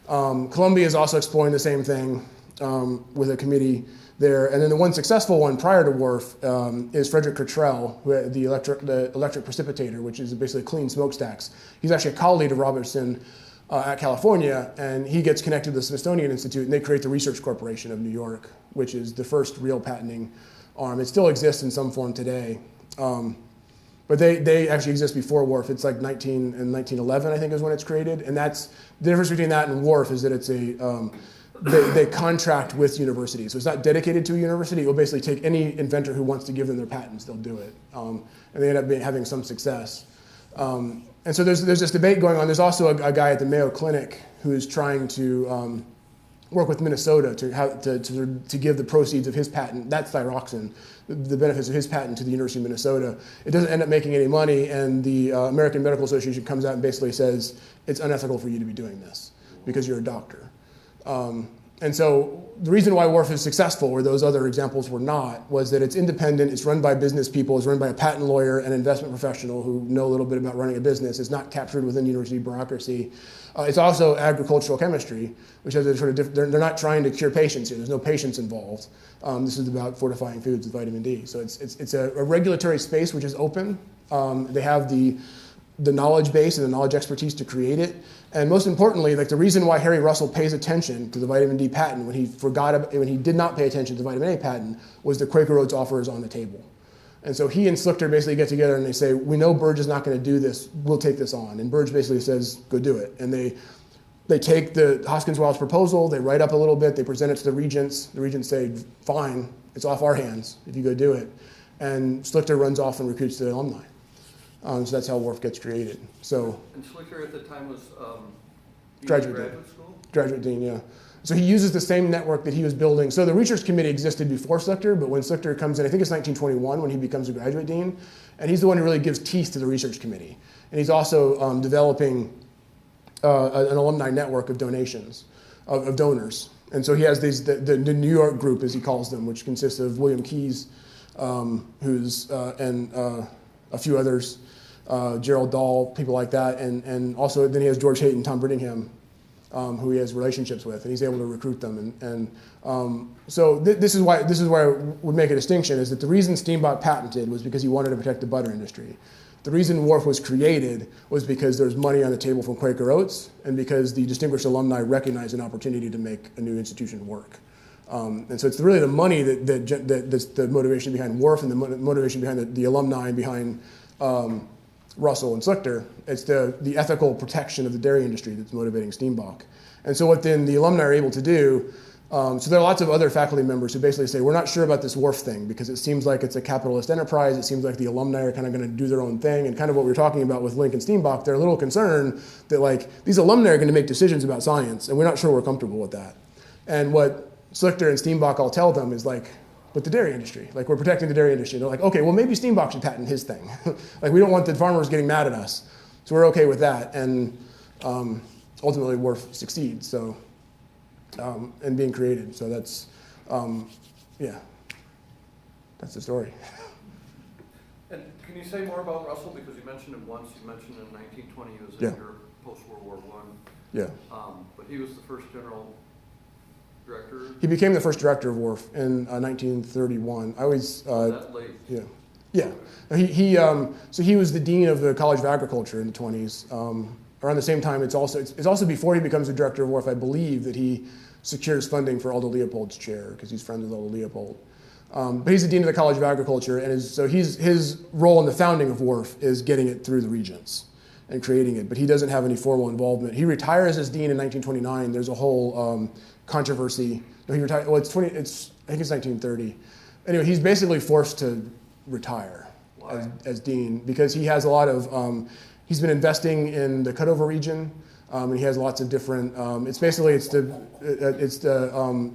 Columbia is also exploring the same thing with a committee there. And then the one successful one prior to WARF is Frederick Cottrell, who had the electric precipitator, which is basically clean smokestacks. He's actually a colleague of Robertson at California, and he gets connected to the Smithsonian Institute, and they create the Research Corporation of New York, which is the first real patenting arm. It still exists in some form today. But they actually exist before WARF. It's like 1911, I think, is when it's created. And that's the difference between that and WARF is that it's they contract with universities. So it's not dedicated to a university. It will basically take any inventor who wants to give them their patents, they'll do it. And they end up having some success. And so there's this debate going on. There's also a guy at the Mayo Clinic who is trying to work with Minnesota to give the proceeds of his patent, that's thyroxin, the benefits of his patent to the University of Minnesota. It doesn't end up making any money, and the American Medical Association comes out and basically says, it's unethical for you to be doing this because you're a doctor. And so the reason why WARF is successful, where those other examples were not, was that it's independent, it's run by business people, it's run by a patent lawyer and investment professional who know a little bit about running a business. It's not captured within university bureaucracy. It's also agricultural chemistry, which has a sort of they're not trying to cure patients here. There's no patients involved. This is about fortifying foods with vitamin D. So it's a regulatory space which is open. They have the knowledge base and the knowledge expertise to create it. And most importantly, like the reason why Harry Russell pays attention to the vitamin D patent when he did not pay attention to the vitamin A patent was the Quaker Oats offer is on the table. And so he and Slichter basically get together and they say, we know Burge is not going to do this, we'll take this on. And Burge basically says, go do it. And they take the Hoskins-Wells proposal, they write up a little bit, they present it to the regents. The regents say, fine, it's off our hands if you go do it. And Slichter runs off and recruits the alumni. So that's how WARF gets created. So, and Slichter at the time was graduate school? Graduate dean, yeah. So he uses the same network that he was building. So the research committee existed before Slichter, but when Slichter comes in, I think it's 1921 when he becomes a graduate dean, and he's the one who really gives teeth to the research committee. And he's also developing an alumni network of donations, of donors. And so he has the New York group, as he calls them, which consists of William Keyes, who's and a few others, Gerald Dahl, people like that, and also then he has George Hayton, Tom Brittingham, who he has relationships with, and he's able to recruit them. So this is why I would make a distinction, is that the reason Steinbach patented was because he wanted to protect the butter industry. The reason WARF was created was because there's money on the table from Quaker Oats, and because the distinguished alumni recognized an opportunity to make a new institution work. And so it's really the money that's the motivation behind WARF and the motivation behind the alumni and behind Russell and Slichter. It's the ethical protection of the dairy industry that's motivating Steinbach. And so what then the alumni are able to do, so there are lots of other faculty members who basically say, we're not sure about this WARF thing because it seems like it's a capitalist enterprise. It seems like the alumni are kind of going to do their own thing. And kind of what we were talking about with Link and Steinbach, they're a little concerned that like these alumni are going to make decisions about science, and we're not sure we're comfortable with that. And what Slichter and Steinbach all tell them is like, but the dairy industry, like we're protecting the dairy industry. And they're like, okay, well maybe Steinbach should patent his thing. Like we don't want the farmers getting mad at us. So we're okay with that. And ultimately WARF succeeds, so, and being created. So that's, yeah, that's the story. And can you say more about Russell? Because you mentioned him once, you mentioned in 1920 he was in Europe post-World War I. Yeah. But he was the first general director? He became the first director of WARF in 1931. I always... that late? Yeah. Yeah. So he was the dean of the College of Agriculture in the 20s. Around the same time, it's also before he becomes the director of WARF, I believe, that he secures funding for Aldo Leopold's chair, because he's friends with Aldo Leopold. But he's the dean of the College of Agriculture, and so his role in the founding of WARF is getting it through the regents and creating it, but he doesn't have any formal involvement. He retires as dean in 1929. There's a whole controversy. No, he retired. Well, I think it's 1930. Anyway, he's basically forced to retire as dean because he has a lot of. He's been investing in the cutover region. And he has lots of different.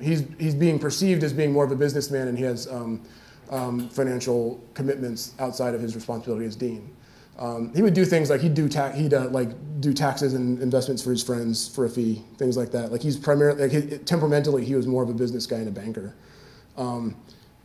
He's being perceived as being more of a businessman, and he has financial commitments outside of his responsibility as dean. He would do things like he'd do taxes and investments for his friends for a fee, things like that. Like he's primarily temperamentally he was more of a business guy and a banker.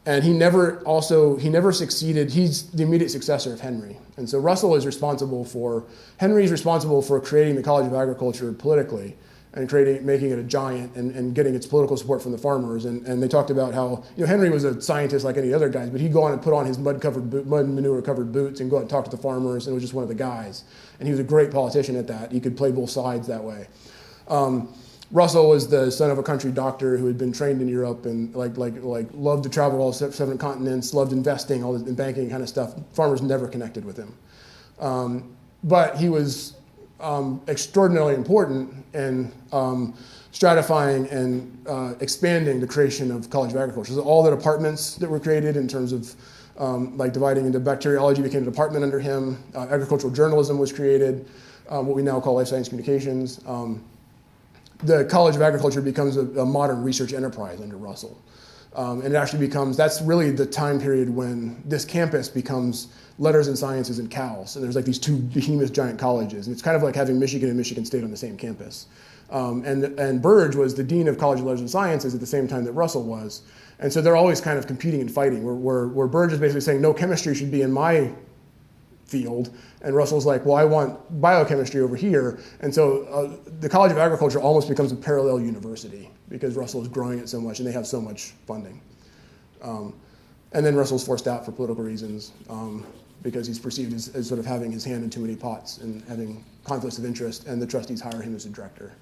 And he never succeeded. He's the immediate successor of Henry. And so Henry's responsible for creating the College of Agriculture politically and making it a giant and getting its political support from the farmers. And they talked about how, Henry was a scientist like any other guys, but he'd go on and put on his mud and manure covered boots and go out and talk to the farmers, and it was just one of the guys. And he was a great politician at that. He could play both sides that way. Russell was the son of a country doctor who had been trained in Europe and loved to travel all 7 continents, loved investing, all this banking kind of stuff. Farmers never connected with him. But he was extraordinarily important in stratifying and expanding the creation of College of Agriculture. So all the departments that were created in terms of dividing into bacteriology became a department under him. Agricultural journalism was created, what we now call life science communications. The College of Agriculture becomes a modern research enterprise under Russell. And it actually that's really the time period when this campus becomes letters and sciences and Cal. So there's like these 2 behemoth giant colleges. And it's kind of like having Michigan and Michigan State on the same campus. And Burge was the dean of College of Letters and Sciences at the same time that Russell was. And so they're always kind of competing and fighting, where Burge is basically saying, no, chemistry should be in my field. And Russell's like, well, I want biochemistry over here. And so the College of Agriculture almost becomes a parallel university because Russell is growing it so much and they have so much funding. And then Russell's forced out for political reasons because he's perceived as sort of having his hand in too many pots and having conflicts of interest, and the trustees hire him as a director.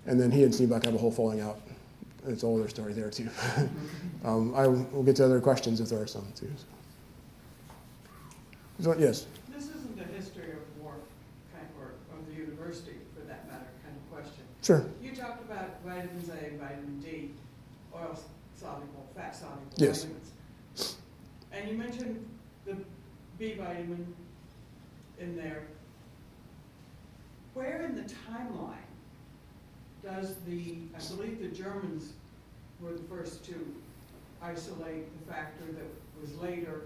And then he and Steinbach have a whole falling out. It's a whole other story there too. We'll get to other questions if there are some too. So, yes? This isn't a history of WARF or of the university, for that matter, kind of question. Sure. You talked about vitamins A and vitamin D, oil-soluble, fat-soluble yes. vitamins. And you mentioned the B vitamin in there. Where in the timeline does I believe the Germans were the first to isolate the factor that was later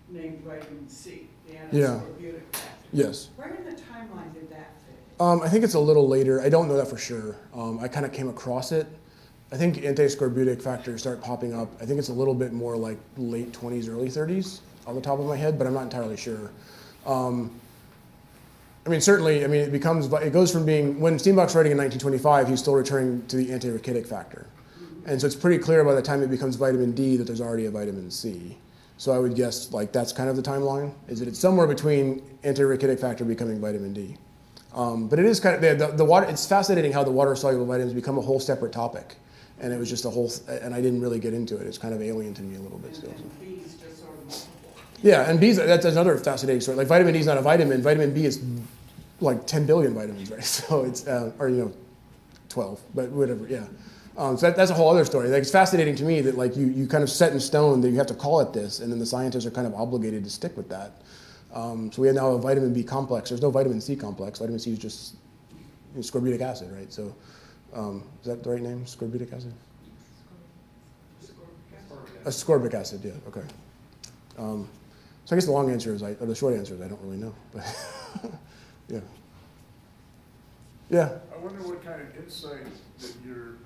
named vitamin C, the antiscorbutic factor. Yes. Where in the timeline did that fit? I think it's a little later. I don't know that for sure. I kind of came across it. I think antiscorbutic factors start popping up. I think it's a little bit more like late 20s, early 30s on the top of my head, but I'm not entirely sure. Certainly, it goes from being, when Steinbach's writing in 1925, he's still returning to the antirachitic factor. And so it's pretty clear by the time it becomes vitamin D that there's already a vitamin C. So I would guess that's kind of the timeline, is that it's somewhere between antirachitic factor becoming vitamin D. But it is kind of, the water, it's fascinating how the water-soluble vitamins become a whole separate topic. And it was just and I didn't really get into it. It's kind of alien to me a little bit still. And B's just sort of multiple. Yeah, and B's, that's another fascinating story. Like vitamin D is not a vitamin. Vitamin B is like 10 billion vitamins, right? So it's, 12, but whatever, yeah. So that's a whole other story. Like, it's fascinating to me that you kind of set in stone that you have to call it this, and then the scientists are kind of obligated to stick with that. So we have now a vitamin B complex. There's no vitamin C complex. Vitamin C is just scorbutic acid, right? So is that the right name, scorbutic acid? Ascorbic acid, yeah, okay. So I guess the long answer is, or the short answer is I don't really know, but yeah. Yeah. I wonder what kind of insight that your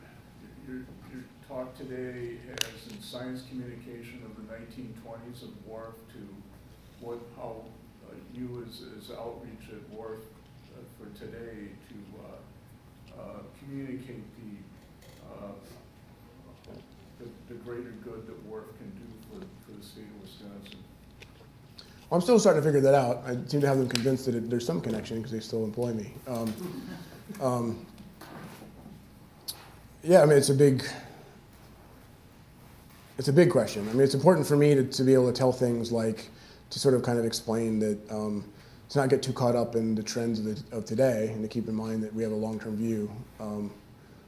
talk today has in science communication of the 1920s of WARF to how you as outreach at WARF for today to communicate the greater good that WARF can do for the state of Wisconsin. Well, I'm still starting to figure that out. I seem to have them convinced that there's some connection because they still employ me. Yeah, it's a big question. It's important for me to be able to tell things to sort of kind of explain that, to not get too caught up in the trends of today, and to keep in mind that we have a long-term view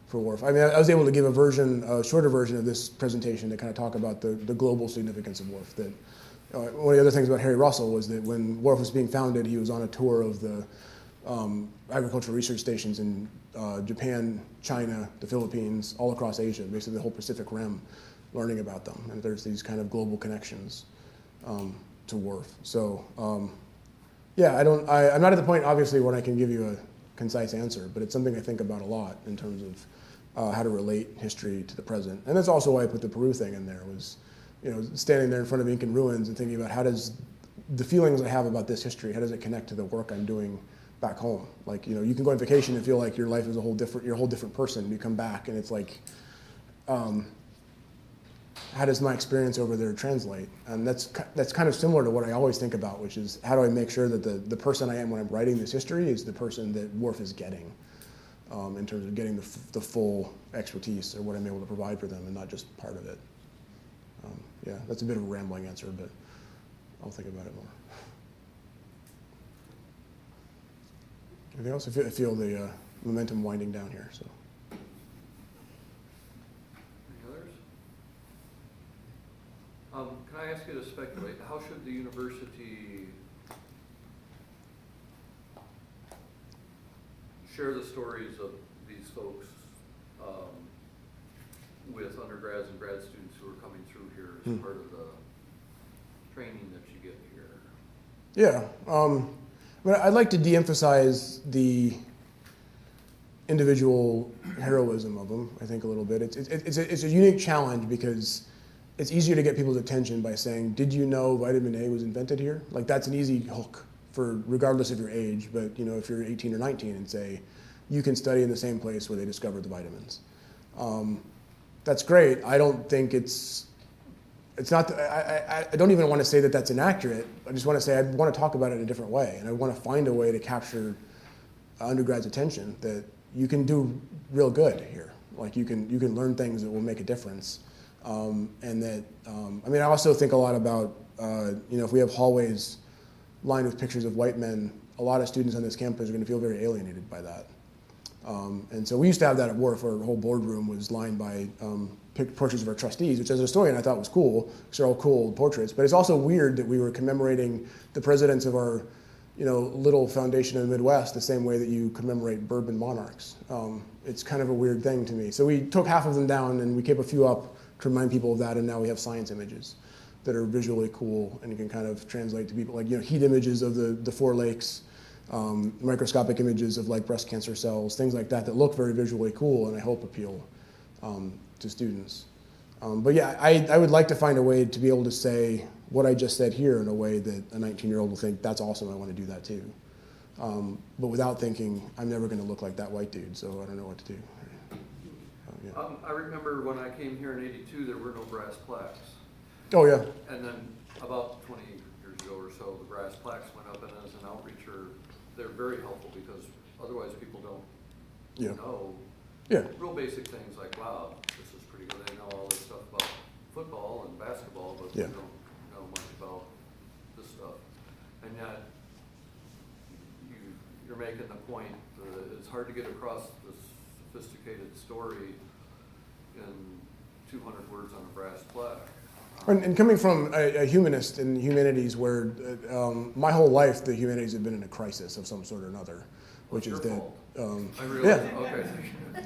for WARF. I was able to give a shorter version of this presentation to kind of talk about the global significance of WARF. That one of the other things about Harry Russell was that when WARF was being founded, he was on a tour of the agricultural research stations in Japan, China, the Philippines, all across Asia, basically the whole Pacific Rim, learning about them. And there's these kind of global connections to WARF. So yeah, I'm not at the point, obviously, when I can give you a concise answer, but it's something I think about a lot in terms of how to relate history to the present. And that's also why I put the Peru thing in there, was, standing there in front of Incan ruins and thinking about how does the feelings I have about this history, how does it connect to the work I'm doing back home? Like, you can go on vacation and feel like your life is you're a whole different person. You come back and it's like, how does my experience over there translate? And that's kind of similar to what I always think about, which is how do I make sure that the person I am when I'm writing this history is the person that WARF is getting, in terms of getting the full expertise or what I'm able to provide for them and not just part of it. Yeah, that's a bit of a rambling answer, but I'll think about it more. Anything else? I feel the momentum winding down here. So. Any others? Can I ask you to speculate? How should the university share the stories of these folks with undergrads and grad students who are coming through here as part of the training that you get here? Yeah, but I'd like to de-emphasize the individual heroism of them, I think, a little bit. It's a unique challenge because it's easier to get people's attention by saying, did you know vitamin A was invented here? Like, that's an easy hook for regardless of your age, but if you're 18 or 19 and say, you can study in the same place where they discovered the vitamins. That's great. I don't think it's not, I don't even want to say that that's inaccurate. I just want to say I want to talk about it in a different way, and I want to find a way to capture undergrad's attention that you can do real good here. Like you can learn things that will make a difference, and that I also think a lot about if we have hallways lined with pictures of white men, a lot of students on this campus are going to feel very alienated by that. And so we used to have that at WARF, where our whole boardroom was lined by portraits of our trustees, which as a historian I thought was cool, because they're all cool old portraits. But it's also weird that we were commemorating the presidents of our little foundation in the Midwest the same way that you commemorate bourbon monarchs. It's kind of a weird thing to me. So we took half of them down and we kept a few up to remind people of that, and now we have science images that are visually cool and you can kind of translate to people, like heat images of the four lakes, microscopic images of like breast cancer cells, things like that look very visually cool and I hope appeal to students. But yeah, I would like to find a way to be able to say what I just said here in a way that a 19-year-old will think, that's awesome, I want to do that too. But without thinking, I'm never going to look like that white dude, so I don't know what to do. Yeah. I remember when I came here in '82, there were no brass plaques. Oh yeah. And then about 20 years ago or so, the brass plaques went up, and as an outreacher, they're very helpful because otherwise people don't know real basic things like, wow, this is pretty good. They know all this stuff about football and basketball, but they don't know much about this stuff. And yet, you're making the point that it's hard to get across this sophisticated story in 200 words on a brass plaque. And coming from a humanist in humanities, where my whole life the humanities have been in a crisis of some sort or another, which is that. I realize. Okay.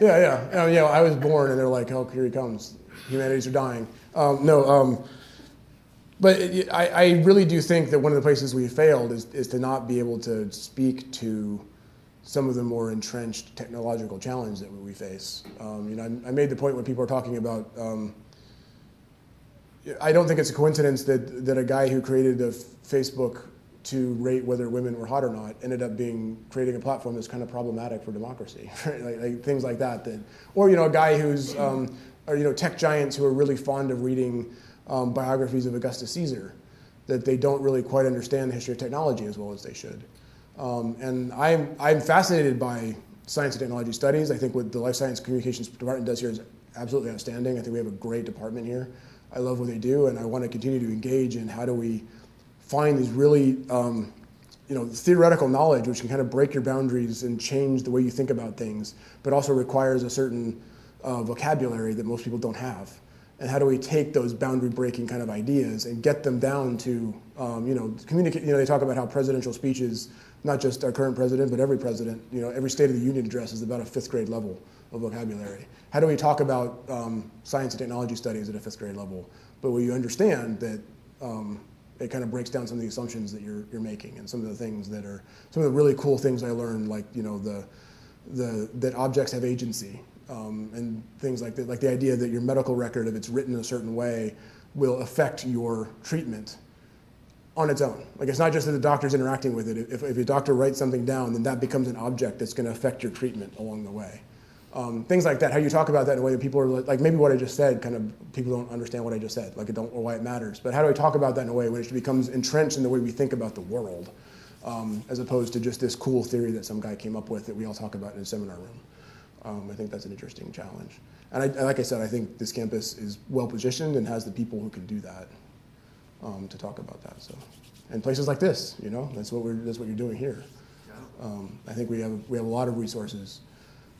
Yeah. I was born, and they're like, "Oh, here he comes. Humanities are dying." But I really do think that one of the places we failed is to not be able to speak to some of the more entrenched technological challenges that we face. I made the point when people are talking about. I don't think it's a coincidence that a guy who created a Facebook to rate whether women were hot or not ended up creating a platform that's kind of problematic for democracy, right? Like things like that. Or a guy who's, tech giants who are really fond of reading biographies of Augustus Caesar, that they don't really quite understand the history of technology as well as they should. And I'm fascinated by science and technology studies. I think what the Life Science Communications Department does here is absolutely outstanding. I think we have a great department here. I love what they do, and I want to continue to engage in how do we find these really, theoretical knowledge which can kind of break your boundaries and change the way you think about things, but also requires a certain vocabulary that most people don't have. And how do we take those boundary breaking kind of ideas and get them down to, communicate, they talk about how presidential speeches, not just our current president, but every president, every State of the Union address is about a 5th grade level of vocabulary. How do we talk about science and technology studies at a 5th grade level, but where you understand that it kind of breaks down some of the assumptions that you're making and some of the things that are, some of the really cool things I learned, like, that objects have agency. And things like that, like the idea that your medical record, if it's written in a certain way, will affect your treatment on its own. Like, it's not just that the doctor's interacting with it. If a doctor writes something down, then that becomes an object that's going to affect your treatment along the way. Things like that, how you talk about that in a way that people are like maybe what I just said, kind of people don't understand what I just said, like or why it matters. But how do I talk about that in a way when it becomes entrenched in the way we think about the world, as opposed to just this cool theory that some guy came up with that we all talk about in a seminar room. I think that's an interesting challenge. And like I said, I think this campus is well positioned and has the people who can do that to talk about that. So, and places like this, that's what you're doing here. I think we have a lot of resources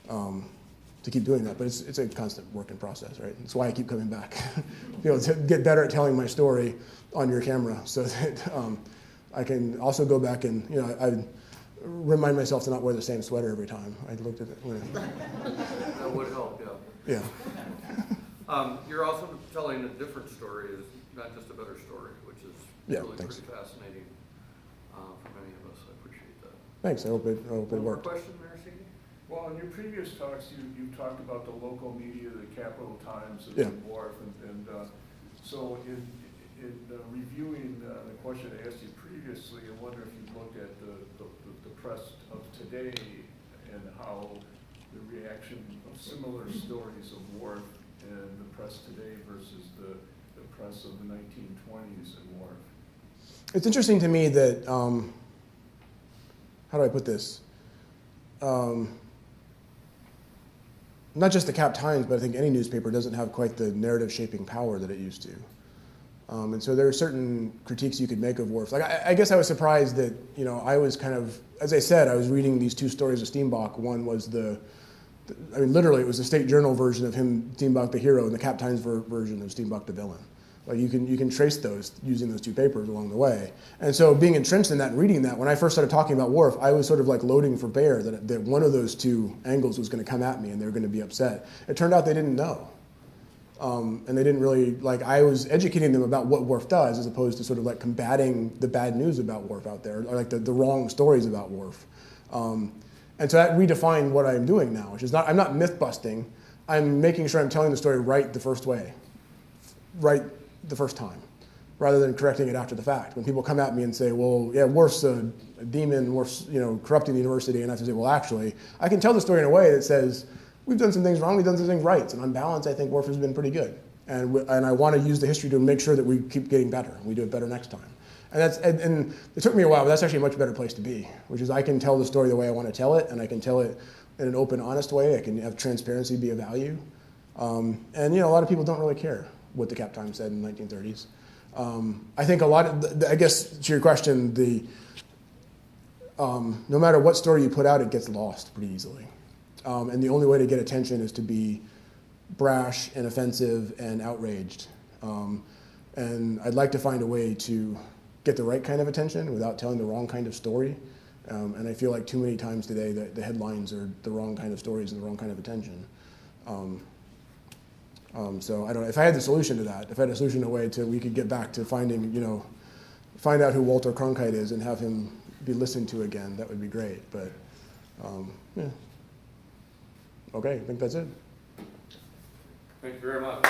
to keep doing that, but it's a constant work in process, right? That's why I keep coming back, to get better at telling my story on your camera, so that I can also go back and I remind myself to not wear the same sweater every time. I looked at it. That would help, yeah. Yeah. You're also telling a different story, not just a better story, which is really pretty fascinating for many of us. I appreciate that. Thanks. I hope it worked. One more question, Mayor Seeley? Well, in your previous talks, you talked about the local media, the Capital Times, and the WARF, and so in reviewing the question I asked you previously, I wonder if you looked at the press of today and how the reaction of similar stories of WARF and the press today versus the press of the 1920s in WARF. It's interesting to me that, how do I put this? Not just the Cap Times, but I think any newspaper doesn't have quite the narrative shaping power that it used to. And so there are certain critiques you could make of WARF. Like, I guess I was surprised that, I was kind of, as I said, I was reading these 2 stories of Steinbach. One was literally it was the State Journal version of him, Steinbach the hero, and the Cap Times version of Steinbach the villain. Like, you can trace those using those 2 papers along the way. And so being entrenched in that and reading that, when I first started talking about WARF, I was sort of like loading for bear that one of those 2 angles was going to come at me and they were going to be upset. It turned out they didn't know. And they didn't really, I was educating them about what WARF does as opposed to sort of like combating the bad news about WARF out there, or like the wrong stories about WARF. And so that redefined what I'm doing now, which is I'm not myth busting, I'm making sure I'm telling the story right the first way, right the first time, rather than correcting it after the fact. When people come at me and say, well, yeah, WARF's a demon, WARF's corrupting the university, and I have to say, well, actually, I can tell the story in a way that says, we've done some things wrong, we've done some things right, and on balance, I think WARF has been pretty good. And I want to use the history to make sure that we keep getting better, and we do it better next time. And it took me a while, but that's actually a much better place to be, which is I can tell the story the way I want to tell it, and I can tell it in an open, honest way. I can have transparency be a value. And a lot of people don't really care what the Cap Times said in the 1930s. I think I guess to your question, no matter what story you put out, it gets lost pretty easily. And the only way to get attention is to be brash and offensive and outraged. And I'd like to find a way to get the right kind of attention without telling the wrong kind of story. And I feel like too many times today that the headlines are the wrong kind of stories and the wrong kind of attention. So I don't know, if I had the solution to that, if I had a solution in a way we could get back to find out who Walter Cronkite is and have him be listened to again, that would be great. But yeah. Okay, I think that's it. Thank you very much.